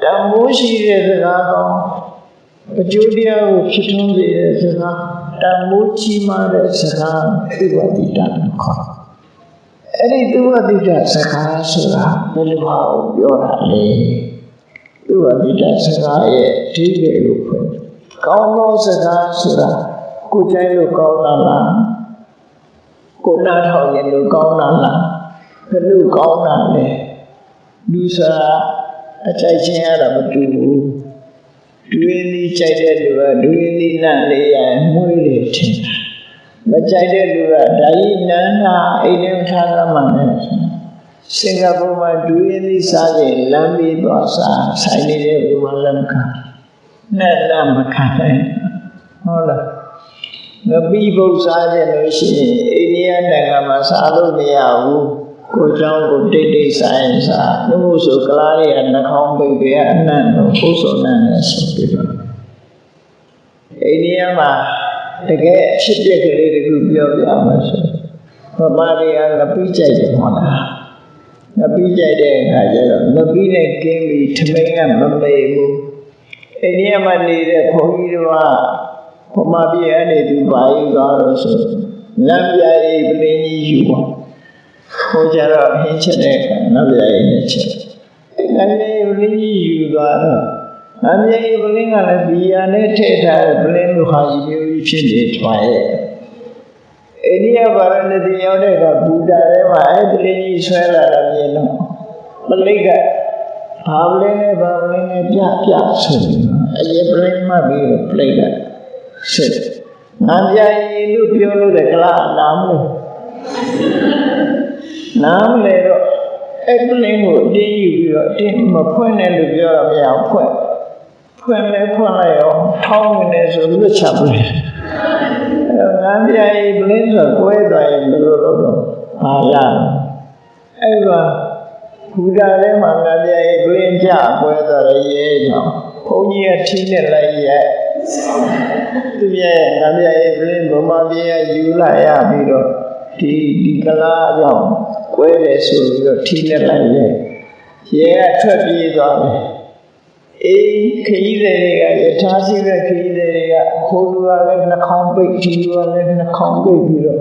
တမိုးရှိတဲ့စကားကောင်း အကျိုးတရားကိုဖြစ်ထွန်းစေတဲ့စကားတန်ဖိုးကြီးမားတဲ့စကားသူဝတိတလို့ခေါ်အဲ့ဒီသူဝတိတစကားဆိုတာဘယ်လိုပါပြောတာလဲသူဝတိတစကားရဲ့အဓိပ္ပာယ်ကိုဖွင့်ကောင်းသောစကားဆိုတာကိုယ်ကြိုက်လို့ကောင်းတာလားကိုနားထောင်ရင်လို့ကောင်းတာလားဘယ်လိုကောင်းတာလဲလူစားအကြိုက်ချင်းရတာမတူဘူးဒွေးလေးကြိုက်တဲ့လူကဒွေးလေးနတ်လေးရမွေးတယ်ထင်တာမကြိုက်တဲ့လူကဒါကြီးနန်းနာအိမ်ထဲထားသမှန်းနဲ့စင်ကာပူမှာဒွေးလေးစားရင်လမ်းပြီးသွားစားဆိုင်နေတဲ့လူမှလည်းမခံနဲ့လည်းမခံနဲ့ဟုတ်လားငပိပုတ်စားကြလို့ရှိရင်အိန္ဒိယနိုင်ငံမှာစားလို့မရဘူးကိုเจ้าကိုတိတ်တိတ်ဆိုင်စားလို့ဆိုကလားတွေကနှာခေါင်းပိတ်ပြအနံ့တော့ပုစုံနဲ့ဆိုပြီးတော့အိန္ဒိယမှာတကယ်အဖြစ်ပြက်ကလေးတခုပြောပြမှာဆိုဗမာတွေကငပိကြိုက်တယ်ဟုတ်လားငပိကြိုက်တဲ့အခါကျတော့ငပိနဲ့ကင်းပြီးထမိန်ကမမေ့ဘူးအိန္ဒိယမှာနေတဲ့ဘုန်းကြီးတို့ကဗမာပြည်အနေသူပါယူသွားလို့ဆိုလမ်းပြရေးပလင်းကြီးယူပါဟိုကြတော့ဟင်းချက်တဲ့အခါနောက်ပြရေးနဲ့ချက်လမ်းပြရေးပလင်းကြီးယူသွားတော့လမ်းပြရေးပလင်းကလည်းဘီယာနဲ့ထည့်ထားတဲ့ပလင်းလိုဟာကြီးမျိုးကြီးဖြစ်နေထွားရဲ့အိန္ဒိယဗာရာဏသီရောက်တဲ့အခါဘူတာထဲမှာအဲ့ပလင်းကြီးဆွဲလာတာမြင်တော့ပလိတ်ကဘာပလင်းနဲ့ဘာပလင်းနဲ့ပြဆိုနေအရင်ပလင်းမှပြီးတော့ပလိတ်ကဆက်ငါပြရင်လို့ပြောလို့တဲ့ကလားနားမလို့တော့အဲ့ပလင်းကိုအတင်းယူပြီးတော့အတင်းမဖွင့်နဲ့လို့ပြောရမရအောင်ဖွင့်လဲဖွင့်လိုက်အောင်ထောင်းနေတယ်ဆိုလွတ်ချပလိုက်အဲ့ငါပြရင်ပလင်းဆိုကွဲသွားရင်ဘယ်လိုလုပ်တော့ဟာလားအဲ့ကဘူတာထဲမှာငါပြရင်ပလင်းကြကွဲသွားရဲကြောင့်ဘုန်းကြီးကထင်းနဲ့လိုက်ရဲ့သူရဲ့ငါပြရဲ့ပလင်းဗမာပြည်ကယူလာရပြီးတော့ဒီကလားကြောင့်ကွဲတယ်ဆိုပြီးတော့ထင်းနဲ့လိုက်ရဲ့ရဲကထွက်ပြေးသွားတယ်အေးခကြီးတွေကယထာရှိတဲ့ခကြီးတွေကခိုးလူကလည်းနှာခေါင်းပိတ်ဒီလူကလည်းနှာခေါင်းပိတ်ပြီးတော့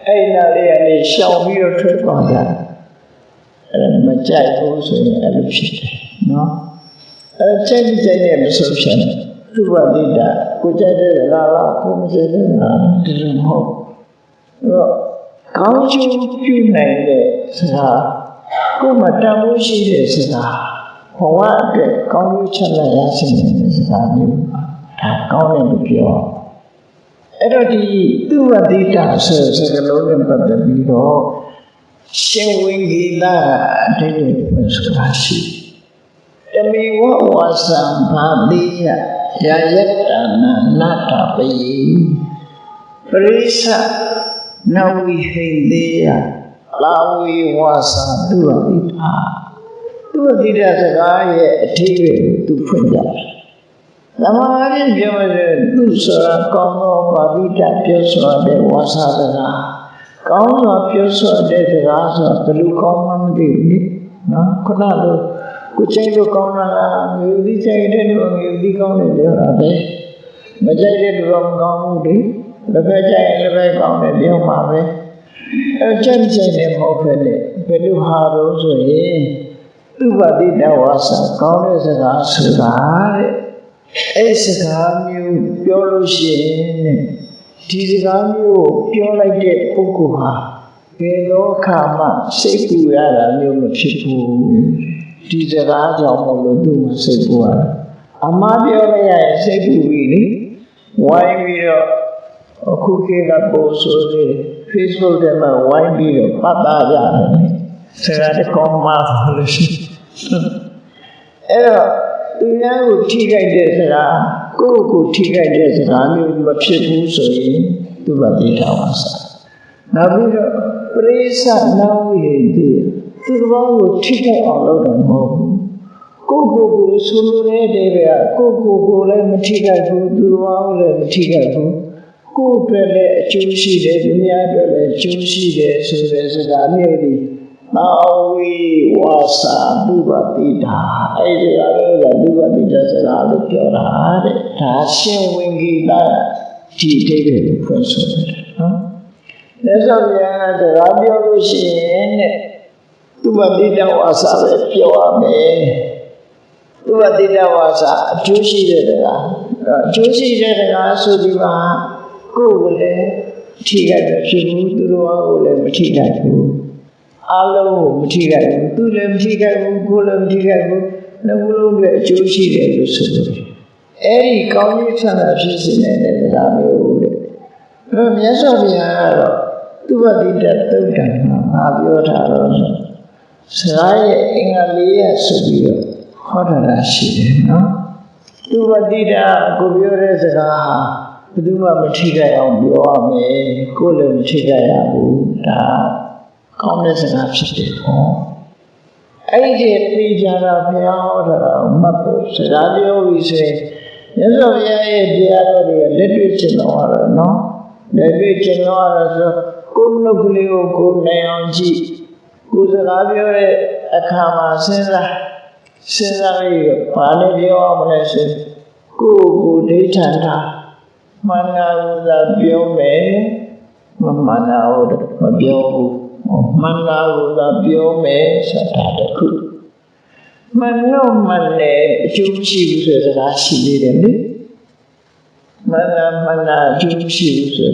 အဲ့နာလေးကနေရှောင်ပြီးတော့ထွက်သွားကြတယ်အဲ့မကြိုက်ဘူးဆိုရင်အဲ့လိုဖြစ်တယ်နော်အဲ့ကြိုက်တဲ့မဆိုဖြစ်တယ်သူဝတိတကိုကြိုက်တဲ့လားကိုမကြိုက်တဲ့လားဒီလိုမဟုတ်တော့ကောင်းကျိုးပြုနိုင်တဲ့စကားကိုမတန်ဖိုးရှိတဲ့စကားဘဝအတွက်ကောင်းကျိုးချက်လက်ရရှိနေတဲ့စကားမျိုးဒါကောင်းတယ်လို့ပြောအဲ့တော့ဒီသူဝတိတဆိုစကားလုံးနဲ့ပတ်သက်ပြီးတော့ရှင်ဝိဂီတအတိတ်ကိုဆိုတာရှိတမေဝဝါစံဘာတိယယာယတနာနာတပိပရိစ္ဆနဝိဟိတေယလာဝေဝါစာသူဝတိတာသူဝတိတာစကားရဲ့အထီးကိုသူဖွင့်ကြတယ်။သမာဓိပြောတဲ့သူဆိုတာကောင်းသောပါဠိတပြောဆိုတဲ့ဝါစာစကားကောင်းစွာပြောဆိုတဲ့စကားဆိုဘယ်လိုကောင်းမှမသိဘူးနော်ခုနလိုကိုကြိုက်လို့ကောင်းတာလားမျိုးဒီကြိုက်တဲ့လူမျိုးဒီကောင်းတယ်ပြောတာပဲမကြိုက်တဲ့လူကမကောင်းဘူးလေတစ်ဖက်ကြိုက်ရင်တစ်ဖက်ကောင်းတယ်ပြောမှာပဲအဲကြိုက်တယ်မဟုတ်ပဲလေဘယ်လိုဟာတော့ဆိုရင်သူဝတိတဝါစာကောင်းတဲ့စကားဆိုတာတဲ့အဲ့စကားမျိုးပြောလို့ရှိရင်ဒီစကားမျိုးပြောလိုက်တဲ့ပုဂ္ဂိုလ်ဟာဘယ်တော့ခါမှစိတ်ပူရတာမျိုးမဖြစ်ဘူးဒီစကားကြောင့်မလို့သူ့မှာစိတ်ပူရတာအမှားပြောလိုက်ရရင်စိတ်ပူပြီလေဝိုင်းပြီးတော့အခုခေတ်ကပို့ဆိုနေ Facebook ထဲမှာဝိုင်းပြီးတော့ပတ်သားကြတယ်စကားတကောင်းမှလို့ရှိအဲ့တော့သူများကိုထိခိုက်တဲ့စကားကိုယ့်ကိုထိခိုက်တဲ့စကားမျိုးမဖြစ်ဘူးဆိုရင်သူ့ဘာတိတာဝါစာနောက်ပြီးတော့ပရိစ္ဆနဝိဟိတေသူ့ဘာကိုထိခိုက်အောင်လုပ်တယ်မဟုတ်ဘူးကိုဆိုလိုတဲ့တဲ့ကိုလည်းမထိခိုက်ဘူးသူ့ဘာကိုလည်းမထိခိုက်ဘူးကိုအတွက်လည်းအကျိုးရှိတယ်သူများအတွက်လည်းအကျိုးရှိတယ်ဆိုတဲ့စကားမျိုးဒီ နာဝီဝါစာဒုဗတိတာအဲ့ဒီကလည်းဒုဗတိတာစကားလို့ပြောတာတဲ့ဒါရှင်ဝင်ကြီးတာဒီအဓိပ္ပာယ်ကိုဖွင့်ဆိုတယ်နော်လက်ဆောင်ပြန်စကားပြောလို့ရှိရင်တဲ့ဒုဗတိတဝါစာပဲပြောရမယ်ဒုဗတိတဝါစာအကျိုးရှိတဲ့စကားအကျိုးရှိတဲ့စကားဆိုဒီမှာကိုယ်ကိုလည်းထိခိုက်တယ်ဖြစ်ဘူးသူတို့ကိုလည်းမထိခိုက်ဘူးအားလုံးကိုမထိခိုက်ဘူးသူလည်းမထိခိုက်ဘူးကိုယ်လည်းမထိခိုက်ဘူးနှစ်ခုလုံးလည်းအကျိုးရှိတယ်လို့ဆိုလို့အဲ့ဒီကောင်းကျိုးချမ်းသာဖြစ်စေတဲ့စကားမျိုးတဲ့အဲ့မြတ်စွာဘုရားကတော့သူ့ဘတိတသုတ်တံမှာငါပြောထားတော့စကားရဲ့အင်္ဂါ၄ရပ်ဆိုပြီးတော့ဟောတာရှိတယ်နော်သူ့ဘတိတကိုပြောတဲ့စကားဟာဘယ်သူမှမထိခိုက်အောင်ပြောရမယ်ကိုယ်လည်းမထိခိုက်ရဘူးဒါကောင်းတဲ့စကားဖြစ်တယ်ပေါ့အဲ့ဒီသိကြတာဘုရားဟောတာမှတ်ဖို့စကားပြောပြီးဆိုရင်မြတ်စွာဘုရားရဲ့တရားတော်တွေလက်တွေ့ကျင့်တော်ရတော့နော်လက်တွေ့ကျင့်တော်ရဆိုကိုယ်နှုတ်ကလေးကိုကိုယ်နိုင်အောင်ကြည့်ကိုယ်စကားပြောတဲ့အခါမှာစဉ်းစားပြီးတော့ဘာနဲ့ပြောရမလဲဆိုကိုယ်ကိုဒိဋ္ဌံထားမန္နာဝသာပြောမယ်မမနာဝမပြောဘူးမန္နာဝသာပြောမယ်ဆိုတာတခုမနှုတ်မနဲ့အကျိုးမရှိဘူးဆိုတဲ့စကားရှိသေးတယ်လေမနာအကျိုးမရှိဘူးဆို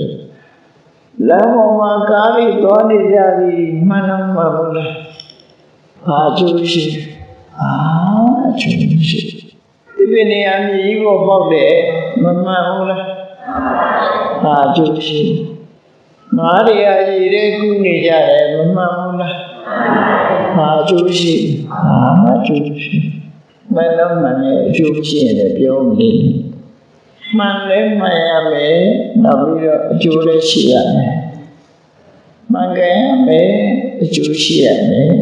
လမ်းပေါ်မှာကားလေးသွားနေကြပြီမှန်တော့မှန်ဘူးလားဘာအကျိုးရှိအကျိုးရှိဒီပင်နေရာမြည်ဖို့ပေါက်တယ်မမှန်ဘူးလားဘာအကျိုးရှိငါးတွေအကြီးတဲ့ကူးနေကြတယ်မမှန်ဘူးလားဘာအကျိုးရှိအကျိုးရှိမလုံးမှန်တဲ့အကျိုးရှိရင်လည်းပြောမလို့မှန်လဲမှန်ရမယ်နောက်ပြီးတော့အကျိုးလည်းရှိရမယ်မှန်ကန်ရမယ်အကျိုးရှိရမယ်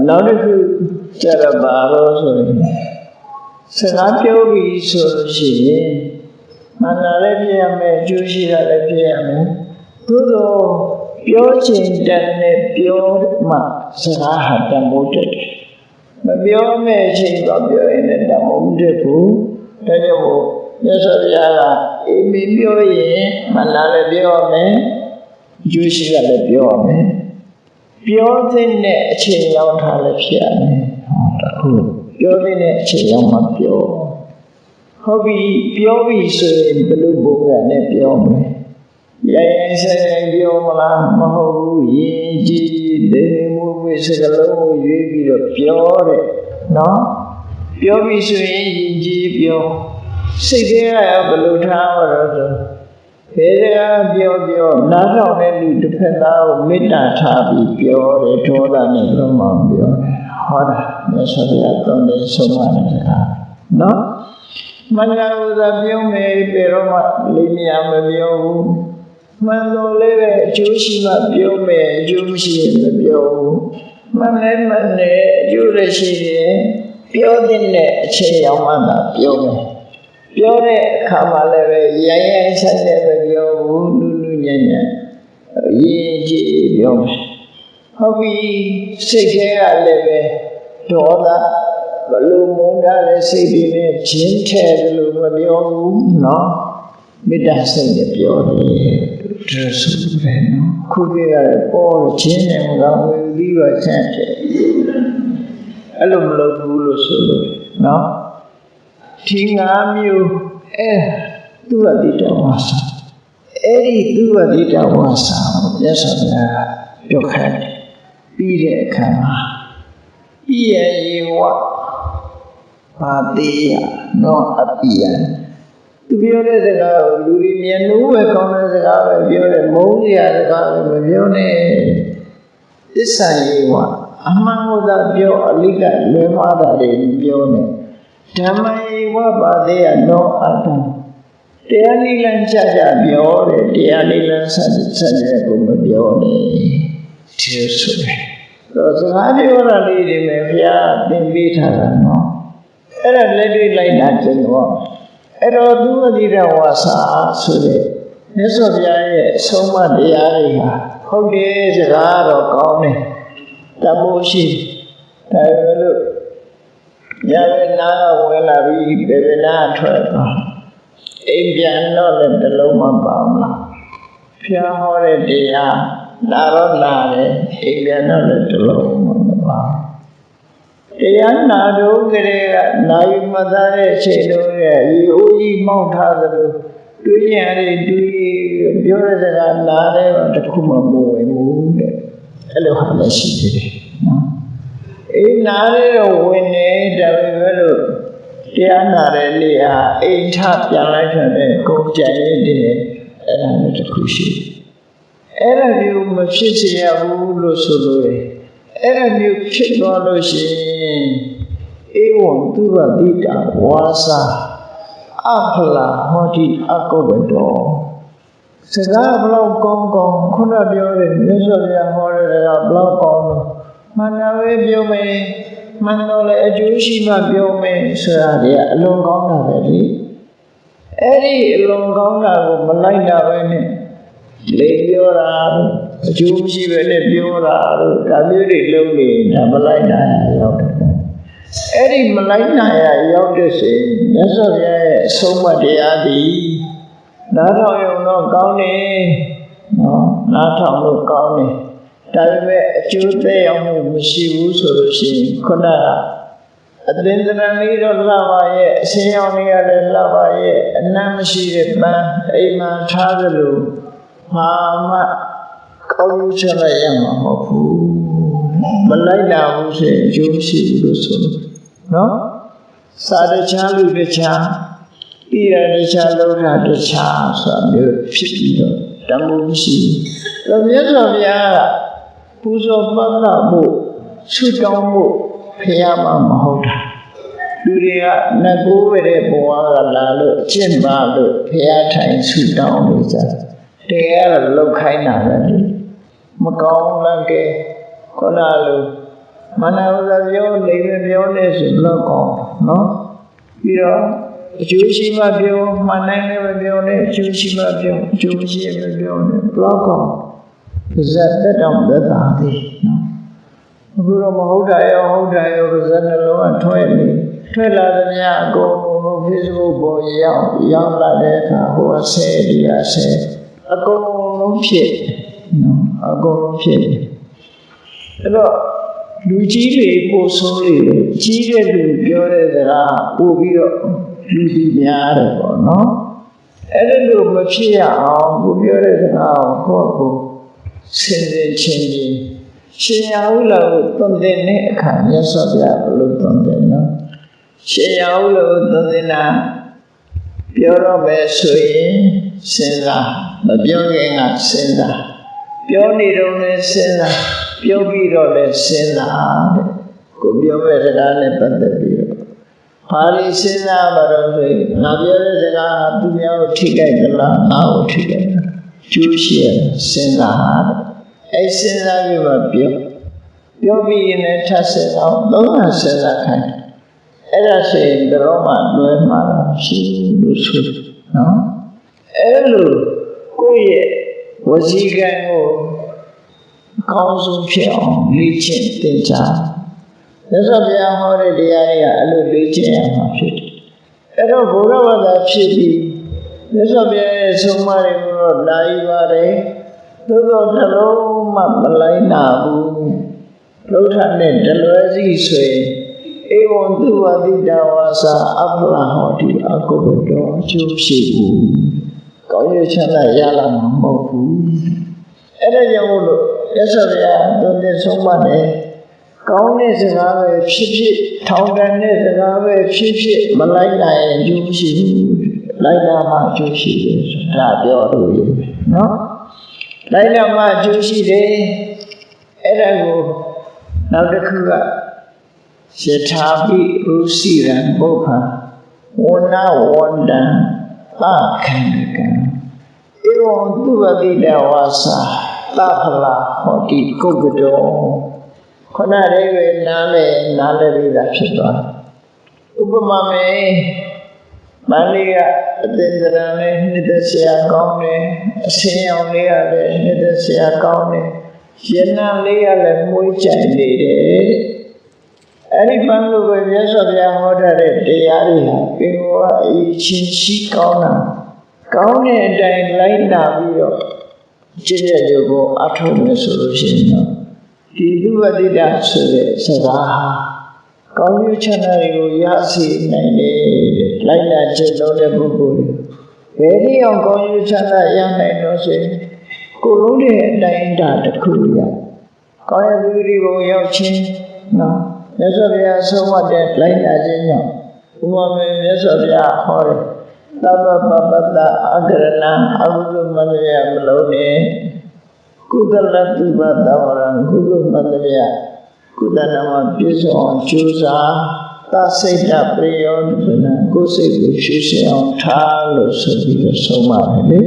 နောက်တစ်ခုကျတော့ဘာလို့ဆိုရင်စကားပြောပြီးဆိုလို့ရှိရင်မှန်တာလည်းဖြစ်ရမယ်အကျိုးရှိတာလည်းဖြစ်ရမယ်သို့တော့ပြောချင်တဲ့နဲ့ပြောမှစကားဟာတန်ဖိုးတက်တယ်မပြောမဲ့အချိန်တော့ပြောရင်လည်းတန်ဖိုးမတက်ဘူးဒါကြောင့်မြတ်စွာဘုရားကအေးမင်းပြောရင်မှန်တာလည်းပြောရမယ်အကျိုးရှိတာလည်းပြောရမယ်ပြောတဲ့အချိန်ရောက်တာလည်းဖြစ်ရမယ်ဟုတ်ပြောတဲ့အချိန်ရောက်မှပြောဟုတ်ပြီပြောပြီဆိုရင်ဘယ်လိုပုံစံနဲ့ပြောမလဲရိုင်းဆိုင်ပြောမလားမဟုတ်ဘူးယဉ်ကျေးဒေမှုဝိစကလုံးကိုရွေးပြီးတော့ပြောတဲ့နော်ပြောပြီဆိုရင်ယဉ်ကျေးပြောစိတ်ထဲကဘယ်လိုထားရတော့ဆိုဘယ်စကားပြောနားထောင်တဲ့လူတစ်ဖက်သားကိုမေတ္တာထားပြီးပြောတယ်ဒေါသနဲ့ဘယ်လိုမှပြောတယ်ဟောတာမြတ်စွာဘုရားကောင်းတဲ့ဆုံးမတဲ့စကားနော်မန္တရာဥသာပြောမယ်ပြေတော့မှလေးမြမပြောဘူးမှန်လို့လည်းပဲအကျိုးရှိမှပြောမယ်အကျိုးမရှိရင်မပြောဘူးမှန်လည်းမှန်တယ်အကျိုးလည်းရှိတယ်ပြောတဲ့အချိန်ရောက်မှသာပြောမယ်ပြောတဲ့အခါမှာလည်းပဲရိုင်းဆိုင်တဲ့ပဲပြောဘူးလူညံ့ရေးကြည့်ပြောမယ်ဟုတ်ပြီစိတ်ထဲကလည်းပဲဒေါသဘလို့မုန်းတာတဲ့စိတ်တွေနဲ့ဂျင်းထဲလို့မပြောဘူးနော်မေတ္တာစိတ်နဲ့ပြောတယ်ဒါဆိုပဲနော်ခုပြရတဲ့ပေါ်ဂျင်းနဲ့မကောင်းဘူးပြီးတော့ဆန့်တယ်အဲ့လိုမလုပ်ဘူးလို့ဆိုလို့နော်ဒီ၅မျိုးသူဝတိတဝါစာအဲ့ဒီသူဝတိတဝါစာကိုမြတ်စွာဘုရားပြောခိုင်းပြီးတဲ့အခါမှာဣယေဝဘာတိယနောအပိယသူပြောတဲ့စကားကိုလူတွေမျက်နှာပဲကောင်းတဲ့စကားပဲပြောတယ်မုန်းစရာစကားပဲမပြောနဲ့သစ္စာယေဝအမှန်ကိုသာပြောအလိကလွဲမှားတာတွေပြောနေဓမ္မယေဝဘာတိယနောအတ္တတရားနိလန်းချပြောတယ်တရားနိလန်းဆက်ကိုမပြောနဲ့ဒီဆိုတော့စကားပြောတာလေးတွေပဲဘုရားသင်ပေးထားတာနော်အဲ့ဒါလက်တွေ့လိုက်တာကျင်တော့အဲ့တော့သူဝတိတဝါစာဆိုတဲ့မြတ်စွာဘုရားရဲ့အဆုံးအမတရားတွေဟာဟုတ်တယ်စကားတော့ကောင်းတယ် တမိုးရှိဒါပဲလို့ညဘက်နာကဝင်လာပြီးဘယ်ဘက်နာထွက်သွားအိမ်ပြန်တော့လည်းတစ်လုံးမပါဘူးလားဖျားဟောတဲ့တရားနာတော့နာတယ်အိမ်ပြန်တော့လည်းတစ်လုံးမပါတရားနာတော့ကလေးကနာယူမသားတဲ့အချိန်တုန်းကရေအိုးကြီးမောက်ထားသလိုတွေးရတယ်တွေးပြောတဲ့စကားနားတယ်တခုမှမဝင်ဘူးတဲ့အဲ့လိုဟာလည်းရှိသေးတယ်နော်အေးနားရတော့ဝင်နေဒါပေမဲ့လို့တရားနာတဲ့နေ့ဟာအိမ်ထပြန်လိုက်တဲ့ကုန်ကြံရည်တဲ့အဲ့ဒါလည်းတခုရှိတယ်အဲ့ဒါမျိုးမဖြစ်စေရဘူးလို့ဆိုလို့အဲ့ဒါမျိုးဖြစ်သွားလို့ရှိရင်ဧဝံသူဝတိတာဝါစာအဖလာဟောတိအကုဘတောစကားဘလောက်ကောင်းကောင်းခုနပြောတဲ့မြတ်စွာဘုရားဟောတဲ့ကဘလောက်ကောင်းလို့မှန်တယ်ပဲပြောမယ်မှန်တော့လေအကျိုးရှိမှပြောမယ်ဆိုတာတွေကအလွန်ကောင်းတာပဲလေအဲ့ဒီအလွန်ကောင်းတာကိုမလိုက်တာပဲနဲ့လေပြောတာအကျိုးမရှိပဲနဲ့ပြောတာတို့ဒါမျိုးတွေလုံးနေတာမလိုက်နိုင်ရောက်တယ်အဲ့ဒီမလိုက်နိုင်ရရောက်တဲ့စဉ်မြတ်စွာဘုရားရဲ့အဆုံးအမတရားသည်နားထောင်ရုံတော့ကောင်းတယ်နော်နားထောင်လို့ကောင်းတယ်ဒါပေမဲ့အကျိုးသက်ရောက်မှုမရှိဘူးဆိုလို့ရှိရင်ခုနကအသင်္ကရဏီတော့လှပါရဲ့အစင်းရောင်လေးရတယ်လှပါရဲ့အနမ်းမရှိတဲ့ပန်းအိမ်မှာထားသလိုဟာမှကောင်းချလိုက်ရမှာမဟုတ်ဘူးမလိုက်တာဘူးဆိုရင်အကျိုးရှိဘူးလို့ဆိုလို့နော်စာတခြားလူတခြားဤရတခြားလုံးတာတခြားဆိုတာမျိုးဖြစ်ပြီးတော့တမှုရှိဘူးမြတ်စွာဘုရားကပူဇော်ပန်းနာမှုဆုတောင်းမှုဖျားမှာမဟုတ်တာလူတွေကနတ်ကိုးဝဲတဲ့ဘဝကလာလို့အကျင့်ပါလို့ဖျားထိုင်ဆုတောင်းလို့ကြတယ်ကတော့လောက်ခိုင်းတာပဲလေမကောင်းလည်းကဲခုနလိုမနာဝဇပြောနေပြောနေဆိုလောက်ကောင်းနော်ပြီးတော့အကျိုးရှိမှပြောမှန်နိုင်လည်းပြောနေအကျိုးရှိမှပြောအကျိုးမရှိလည်းပြောနေလောက်ကောင်းဇတ်တက်တော့သက်သာသေးနော်အခုတော့မဟုတ်တာရောဟုတ်တာရောဇတ်နှလုံးကထွက်လာတဲ့များအကုန်လုံး Facebook ပေါ်ရောက်လာတဲ့အခါဟိုအဆဲဒီအဆဲအကုန်လုံးဖြစ်နော်အကုန်လုံးဖြစ်အဲ့တော့လူကြီးတွေပို့ဆိုးတွေကြီးတဲ့လူပြောတဲ့စကားပို့ပြီးတော့လူကြီးများတယ်ပေါ့နော်အဲ့ဒါလိုမဖြစ်ရအောင်ကိုပြောတဲ့စကားကိုကိုစင်စင်ချင်းချင်းရှင်ရဟုလာကိုသွန်သင်တဲ့အခါမြတ်စွာဘုရားဘယ်လိုသွန်သင်နော်ရှင်ရဟုလာကိုသွန်သင်တာပြောတော့မယ်ဆိုရင်စဉ်းစားမပြောခင်ကစဉ်းစားပြောနေတော့လည်းစဉ်းစားပြောပြီးတော့လည်းစဉ်းစားတဲ့ကိုပြောမဲ့စကားနဲ့ပတ်သက်ပြီးတော့ဘာလို့စဉ်းစားမှာတော့ဆိုရင်ငါပြောတဲ့စကားသူများကိုထိခိုက်သလားငါ့ကိုထိခိုက်လားကျိုးရှိရစဉ်းစားတဲ့အဲ့စဉ်းစားပြီးမှပြောပြီးရင်လည်းထပ်စဉ်းစားသုံးခါစဉ်းစားခိုင်းအဲ့ဒါဆိုရင်တော့မှလွဲမှာရှိလို့ဆိုနော်အဲ့လိုကိုယ့်ရဲ့ဝစီကံကိုအကောင်းဆုံးဖြစ်အောင်လေ့ကျင့်သင်ကြားမြတ်စွာဘုရားဟောတဲ့တရားတွေကအဲ့လိုလေ့ကျင့်ရမှာဖြစ်တယ်အဲ့တော့ဘုရားဘာသာဖြစ်ပြီးမြတ်စွာဘုရားရဲ့ဆုံးမတွေကိုတော့လာယူပါတယ်သို့သောနှလုံးမှမလိုက်နာဘူးလှုပ်ထနဲ့တလွဲစီဆိုရင်ဧဝံသူဝတိတဝါစာအဖလာဟောတိအကုဘတောအကျိုးရှိဘူးကောင်းရချမ်းသာရလာမှာမဟုတ်ဘူးအဲ့ဒါကြောင့်မို့လို့မြတ်စွာဘုရားသွန်သင်ဆုံးမတယ်ကောင်းတဲ့စကားပဲဖြစ်ဖြစ်ထောင်တန်တဲ့စကားပဲဖြစ်ဖြစ်မလိုက်နိုင်ရင်အကျိုးမရှိဘူးလိုက်တာမှအကျိုးရှိတယ်ဆိုတာပြောလို့ရမယ်နော်လိုက်တာမှအကျိုးရှိတယ်အဲ့ဒါကိုနောက်တစ်ခုကယထာပိရုစီရံပုပ္ပံဝနဝန္တံသခန္ဓကံဧဝံသူဝတိတဝါစာသဖလာဟောတိကုက္ကတောခုနလေးပဲနားလဲပြီးသားဖြစ်သွားဥပမာမယ်မန္လိကအသင်္ကရံလေးနှစ်သက်ဆရာကောင်းတယ်အစင်းအောင်လေးကလည်းနှစ်သက်ဆရာကောင်းတယ် ရှင်နာလေးကလည်းမွေးကြိုင်နေတယ်အဲ့ဒီပန်းလို့ပဲမြတ်စွာဘုရားဟောထားတဲ့တရားတွေဟာပင်ဝါအချင်းရှိကောင်းတာကောင်းတဲ့အတိုင်းလိုက်နာပြီးတော့ကျင့်ရရုပ်ကိုအထောက်မယ်ဆိုလို့ရှိရင်တော့ဒီလူဝတိတာဆိုတဲ့စကားဟာကောင်းကျိုးချမ်းသာတွေကိုရရှိနိုင်တယ်လိုက်နာကျင့်လို့တဲ့ပုဂ္ဂိုလ်တွေဘယ်ဒီအောင်ကောင်းကျိုးချမ်းသာရနိုင်လို့ဆိုရင်ကိုယ်လုံးတဲ့အတိုင်းတာတစ်ခုရကောင်းရသူတွေကိုရောက်ချင်းနော်မြတ်စွာဘုရားဆုံးမတဲ့လိုက်နာခြင်းကြောင့်ဥပမာမြတ်စွာဘုရားဟောတယ်သဗ္ဗပပတ္တအကရဏအကုသိုလ်မန္တရာမလုံးနဲ့ကုသလတုပသဝရံကုသိုလ်မန္တရာကုသနာမှာပြည့်စုံအောင်ကြိုးစားသစိတ်တပရိယောဒနာကိုယ်စိတ်ကိုရှင်းရှင်းအောင်ထားလို့ဆိုပြီးတော့ဆုံးမတယ်လေ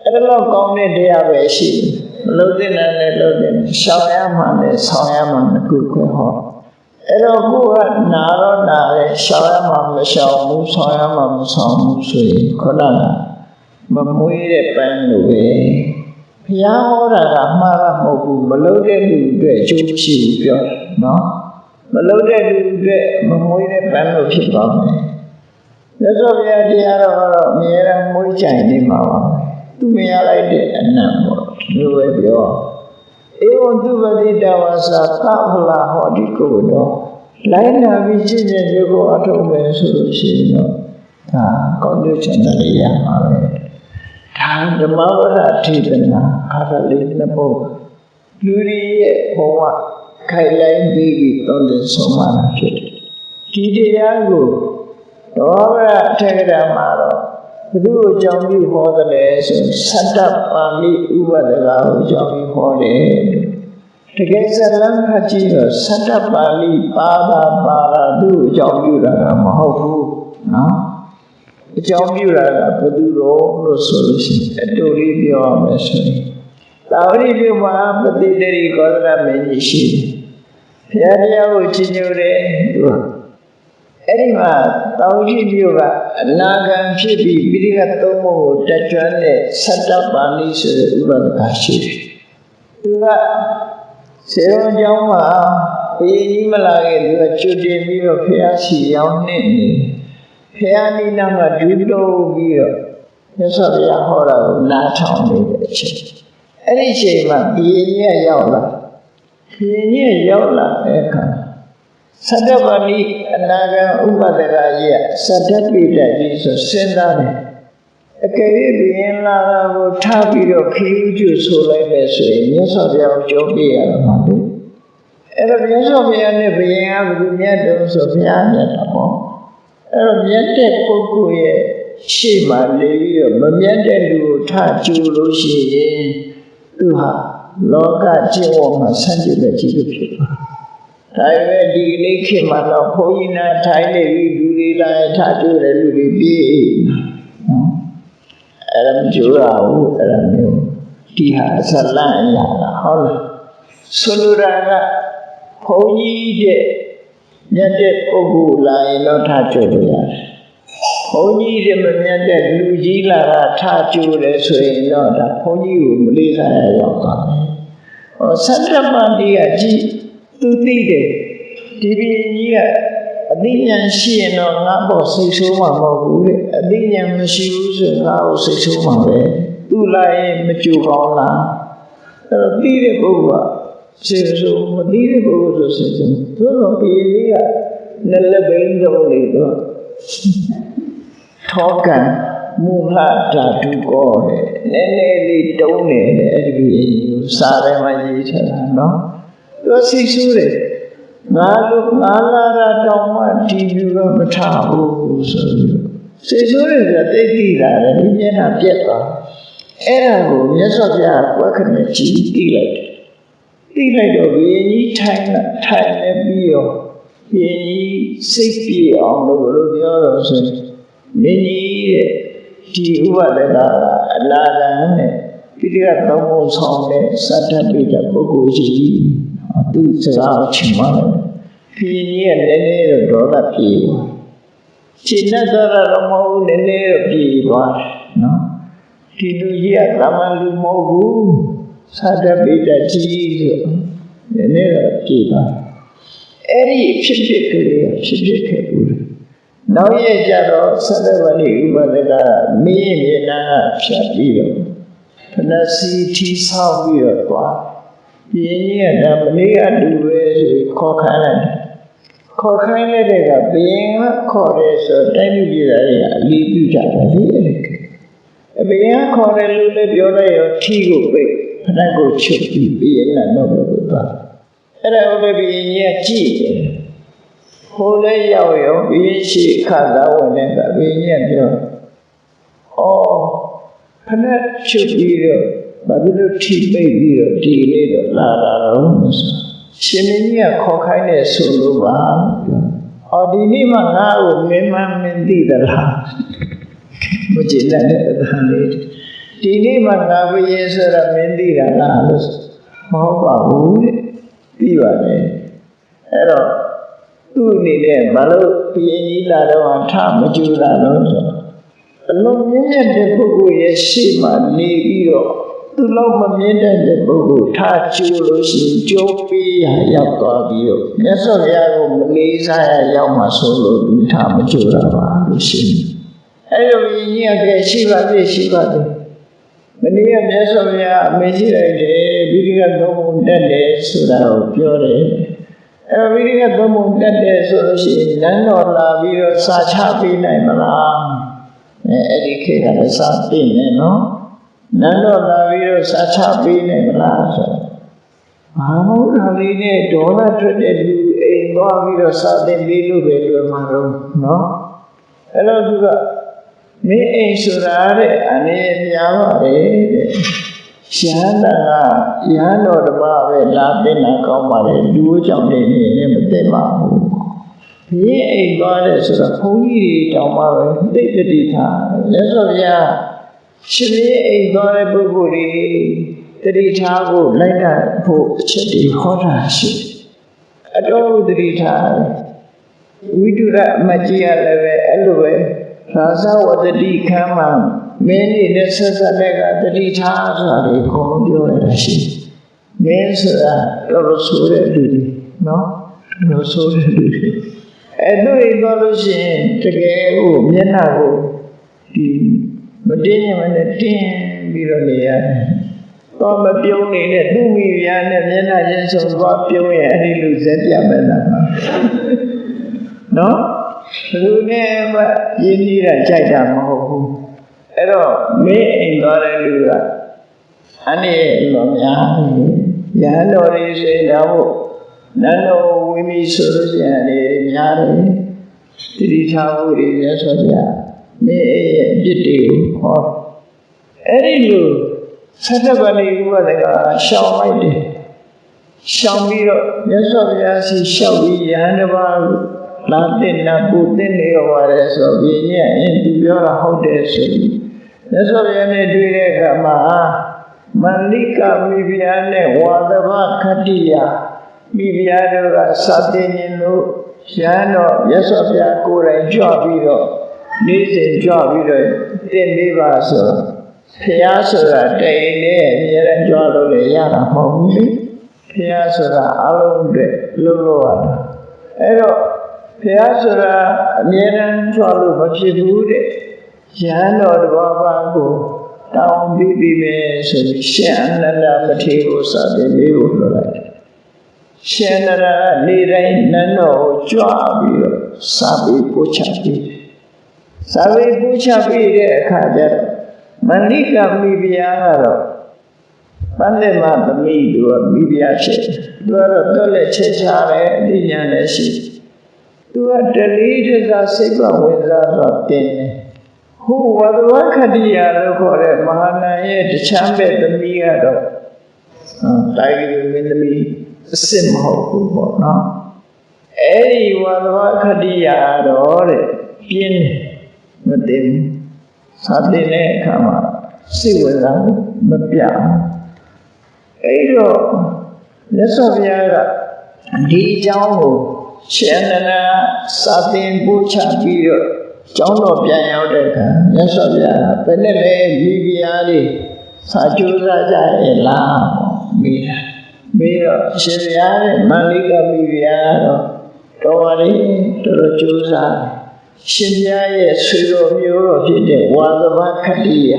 အဲ့လိုကောင်းတဲ့တရားပဲရှိမလုံးတဲ့နဲ့လုံးတဲ့ရှောင်ရမှနဲ့ဆောင်ရမှကုခွဲဟောအဲ့တော့ကိုကနာတော့နာတယ်ရှောင်ရမှမရှောင်ဘူးဆောင်ရမှမဆောင်ဘူးဆိုရင်ခုနကမမွေးတဲ့ပန်းလိုပဲဘုရားဟောတာကမှားတာမဟုတ်ဘူးမလုံးတဲ့လူအတွက်အကျိုးရှိဘူးပြောတယ်နော်မလုံးတဲ့လူအတွက်မမွေးတဲ့ပန်းလိုဖြစ်သွားမယ်မြတ်စွာဘုရားတရားတော်ကတော့အမြဲတမ်းမွေးကြိုင်နေမှာပါသူမရလိုက်တဲ့အနံ့ပေါ့လို့ပဲပြောဧဝံသူပတိတဝါစာသဗ္ဗလာဟောဒီကိုတော့လိုက်နာပြီးကျင့်ကြံကြဖို့အထောက်ပဲဆိုလို့ရှိရင်တော့ဒါကောင်းကျိုးချမ်းသာရမှာပဲဒါဓမ္မဝရထေသနာအားလေးနှစ်ပုဒ်လူတွေရဲ့ဘဝခိုင်လိုက်ပြီးတောင်းတဲ့ဆုံးမတာဖြစ်တယ်ဒီတရားကိုဒေါဝရထေရမှာတော့ဘုသူ့အကြောင်းပြုဟောတယ်ဆိုသတ္တပါဠိဥပဒကကိုအကြောင်းပြုဟောတယ်တကယ်စလမ်းဖတ်ကြည့်တော့သတ္တပါဠိပါရသူ့အကြောင်းပြုတာကမဟုတ်ဘူးနော်အကြောင်းပြုတာကဘုသူတော်လို့ဆိုလို့ရှိရင်အတူလေးပြောရမယ်ဆိုရင်သာဝတိပြုမှာပတိတရိကောသလမင်းကြီးရှိတယ်ဘုရားတရားကိုချီးကျူးတယ်သူအဲ့ဒီမှာတောင်ကြီးမြို့ကအနာဂံဖြစ်ပြီးပိဋကတ်သုံးပုံကိုတက်ကျွမ်းတဲ့သတ္တပါဠိဆိုတဲ့ဥပဒကရှိတယ်သူကဆေရုံကျောင်းမှာဘေးကြီးမလာခဲ့သူကချွတ်တင်ပြီးတော့ဖះရှိရောက်နေဖះနီးနားမှာဒူးတိုးပြီးတော့မြတ်စွာဘုရားဟောတာကိုနားထောင်နေတဲ့အချိန်အဲ့ဒီအချိန်မှာဘီရင်ကြီးရောက်လာဘီရင်ကြီးရောက်လာတဲ့အခါသတ္တပါဠိအနာဂံဥပဒကကြီးကသတ္တပိဋကကြီးဆိုစဉ်းစားတယ်အကယ်၍ဘီရင်လာတာကိုထားပြီးတော့ခရီးကျဆိုလိုက်ပဲဆိုရင်မြတ်စွာဘုရားကိုကြုံပြရမှာလေအဲ့တော့မြတ်စွာဘုရားနဲ့ဘီရင်ကဘယ်သူမြတ်တုံးဆိုဘုရားမြတ်တာပေါ့အဲ့တော့မြတ်တဲ့ပုဂ္ဂိုလ်ရဲ့ရှေ့မှာနေပြီးတော့မမြတ်တဲ့လူကိုထားကြိုလို့ရှိရင်သူဟာလောကကျင့်ဝတ်မှာဆန့်ကျင်တဲ့ကြီးဖြစ်တယ်ဒါပေမဲ့ဒီနေ့ခေတ်မှာတော့ဘုန်းကြီးနာထိုင်နေပြီးလူတွေတိုင်းထားကြိုတယ်လူတွေပြေးနော်အဲ့ဒါမကြိုးရဘူးအဲ့ဒါမျိုးဒီဟာဇလန့်အရာလားဟုတ်လားဆိုလိုတာကဘုန်းကြီးတဲ့မြတ်တဲ့ပုဂ္ဂိုလ်လာရင်တော့ထားကြိုလို့ရတယ်ဘုန်းကြီးတွေမမြတ်တဲ့လူကြီးလာတာထားကြိုတယ်ဆိုရင်တော့ဒါဘုန်းကြီးကိုမလေးစားရရောက်သွားတယ်ဟောသတ္တပန္တိကကြည့်သူသိတယ်ဒီဘီကြီးကအသိဉာဏ်ရှိရင်တော့ငါ့ဘောစိတ်ဆိုးမှာမဟုတ်ဘူးတဲ့အသိဉာဏ်မရှိဘူးဆိုငါ့ကိုစိတ်ဆိုးမှာပဲသူလာရင်မကြိုကောင်းလားအဲ့တော့သိတဲ့ပုဂ္ဂိုလ်ကစိတ်ဆိုးမသိတဲ့ပုဂ္ဂိုလ်ဆိုစိတ်ဆိုးသို့တော့ဘီကြီးကလည်းလက်ဘိန်းတော့လေတော့ထောကံမူလဓာတုကောတဲ့နည်းနည်းလေးတုံးနေတယ်အဲ့ဒီဘီကြီးကိုစာထဲမှာရေးထားတာနော်သူစိတ်ဆိုးတယ်ငါလာတာတောင်မှဒီလူကမထားဘူးဆိုပြီးစိတ်ဆိုးတယ်ဆိုတာသိသိတာလေဒီမျက်နှာပြက်သွားအဲ့ဒါကိုမြတ်စွာဘုရားကွက်ခနဲ့ကြည့်သိလိုက်တယ်သိလိုက်တော့ဘုရင်ကြီးထိုင်နေပြီးတော့ဘုရင်ကြီးစိတ်ပြေအောင်လို့ပြောတော့ဆိုရင်မင်းကြီးရဲ့ဒီဥပဒကအနာဂံနဲ့ပိဋကတ်သုံးပုံဆောင်တဲ့သတ္တပိဋကပုဂ္ဂိုလ်ကြီးသူစကားချင်မှလည်းဘုရင်ကြီးကလည်းနည်းနည်းတော့ဒေါသပြေသွားရှင်းတဲ့တော့မဟုတ်နည်းနည်းတော့ပြေသွားတယ်နော်ဒီလူကြီးကတမန်လူမဟုတ်ဘူး Sada Beta Jesus, the Nera Kiba. Any Shipik Buddha. Now ye Jaro, Sadavani, Ubadaga, me, Nana, Shapiro. Panasi, Tisa, we are qua. Being a Damania do with Cocaine. Cocaine, being a chorus or tiny villa, lead you to being a chorus, let your Tigo way, and I go chip you, being a noble. And I will be in your cheek. Holy Yao, being she cut out whenever being your. Oh, Panat should be but little tea baby or tea later, la. Shiminia cocaine solo. Or the Nima now, Mima Mendi the last. Which is that the hundred. The Nima now, yes, a Mendi the last. Moba, Piva. Error. Two needed Malo, Pieni Lado, and Tam, Jula. No million the book is Shima, Nibio. To love me the book, touch you, Jopi, Yakabio. Yes, I am Malaysia, Yama solo, Tam, Jula, Lucy. Hello, near Shiva. Many of Yesovia, Messi, beating at the moon that day, so that pure. Reading at the moon that day, so she, none of la video such happy name alarm. Educated something, no? None of the video such happy name alarm. Mahamudu Dona treated you a video something little no? Hello, Duga. Me Surare and Yamare. Shana, Yano the Bave, Latin, Comare, do something in the he ain't goddess of a pony, Tomorrow, take the detail. Yes, of ya. She ain't got a booty. The detail like that for chetty hot shit. At all the detail. We do that magia level, Raza was the decama. Many necessary the details are a conjuration. Means that Rosura duty, no? Rosura duty. And no evolution to get Menago, the Medina and the Tin Bironia. Tom of Pioni, the Dumian and Menagents of what Pioni and he loses Yamana. No? You never need a China. Ero, me in Goreluga. Annie, Yano is a double. Nano women solution yare. Tritavuri, yes, me did or any lu. Satabani was a shall mighty. Shall be, yes, he shall be Yanaba, Latin, Putin, or so be into your hotel. That's what I do. Malika Viviane, Wadava Katia. Viviano Satinino, Shano, Yesofia Kura, Jobiro, Nisin Jobiro, Demivaso, Piazza, Dane, Yera Jolo, Yana Homi, Piazza, Alonde, Luluana. Ero, Piazza, Miran Jolo, Vachibude, Shano, the Babago, down Bibi, so Shan and the potatoes are the middle. Shanara, Nira, Nano, Joabio, Sabi Puchapi. Sabi Puchapi, Kaja, Manika Mibiano, Pandema, the Midu, Mibiache, Dora Dole Chechare, Dianeshi. To a deleted a sickle with a tin. Who was Wakadia, the Mahana, the chamber, the Miado. Tiger in the me. Simple, no? Any one Wakadia or in with them. Sadine Kama, see with them, but yeah. Edo, Nesovia, Dijango, Shanana, Sadin Bucha Beer, John of Yayodeka, Nesovia, Penele, Viviani, Sajuraja, Ela. မေးတာမေးတော့ရှင်ဗျာတဲ့မန္လိကမိဗျာတော့ပါလေတော်ကြိုးစားရှင်ဗျာရဲ့ဆွေတော်မျိုးတော်ဖြစ်တဲ့ဝါသဗခတ္တိယ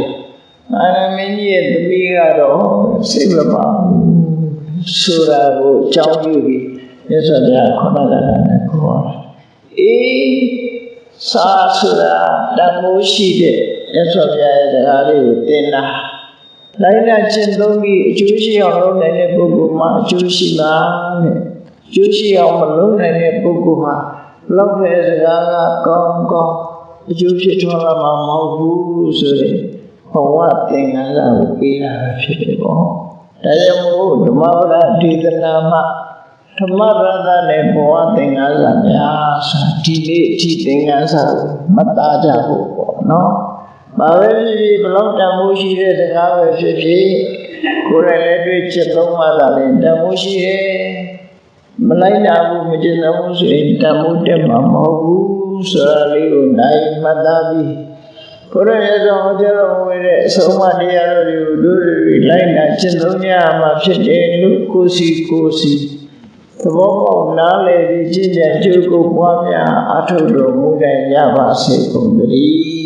အာရမင်းကြီးရဲ့သမီးကတော့စိတ်မပါဘူးဆိုတာကိုအကြောင်းပြုပြီးမြတ်စွာဘုရားခေါ်လာတာနဲ့ခေါ်တာအေးစာဆိုတာတန်ဖိုးရှိတဲ့မြတ်စွာဘုရားရဲ့စကားလေးကိုသင်တာလိုက်နာကျင့်သုံးပြီးအကျိုးရှိအောင်လုပ်နိုင်တဲ့ပုဂ္ဂိုလ်မှာအကျိုးရှိပါတဲ့အကျိုးရှိအောင်မလုပ်နိုင်တဲ့ပုဂ္ဂိုလ်မှာလောက်ပဲစကားကကောင်းကောင်းအကျိုးဖြစ်ထွန်းလာမှာမဟုတ်ဘူးဆိုရင်ဘဝသင်္ကန်းစာကိုပေးတာဖြစ်တယ်ပေါ့ဒါကြောင့်မို့ဓမ္မပဒဒေသနာမှာဓမ္မရတနဲ့ဘဝသင်္ကန်းစာများစွာဒီနေ့အထိသင်္ကန်းစာကိုမသားကြဖို့ပေါ့နော်ဘာပဲဖြစ်ဖြစ်ဘလောက်တန်ဖိုးရှိတဲ့စကားပဲဖြစ်ဖြစ်ကိုယ်တိုင်လည်းတွေ့ချက်သုံးမှသာလေတန်ဖိုးရှိတယ်မလိုက်နာဘူးမကျင့်သုံးဘူးဆိုရင်တန်ဖိုးတက်မှာမဟုတ်ဘူးဆိုတာလေးကိုနိုင်မှတ်သားပြီးကိုယ်ရဲ့ဆောင်ဟောကြားတော်မူတဲ့အဆုံးအမတရားတော်တွေကိုတို့တွေလိုက်နာကျင့်သုံးကြရမှာဖြစ်တယ်လို့ကိုယ်စီသဘောပေါက်နားလည်ပြီးကျင့်ကြံကြိုးကိုပွားများအထောက်တော်မူနိုင်ကြပါစေကုန်သတည်း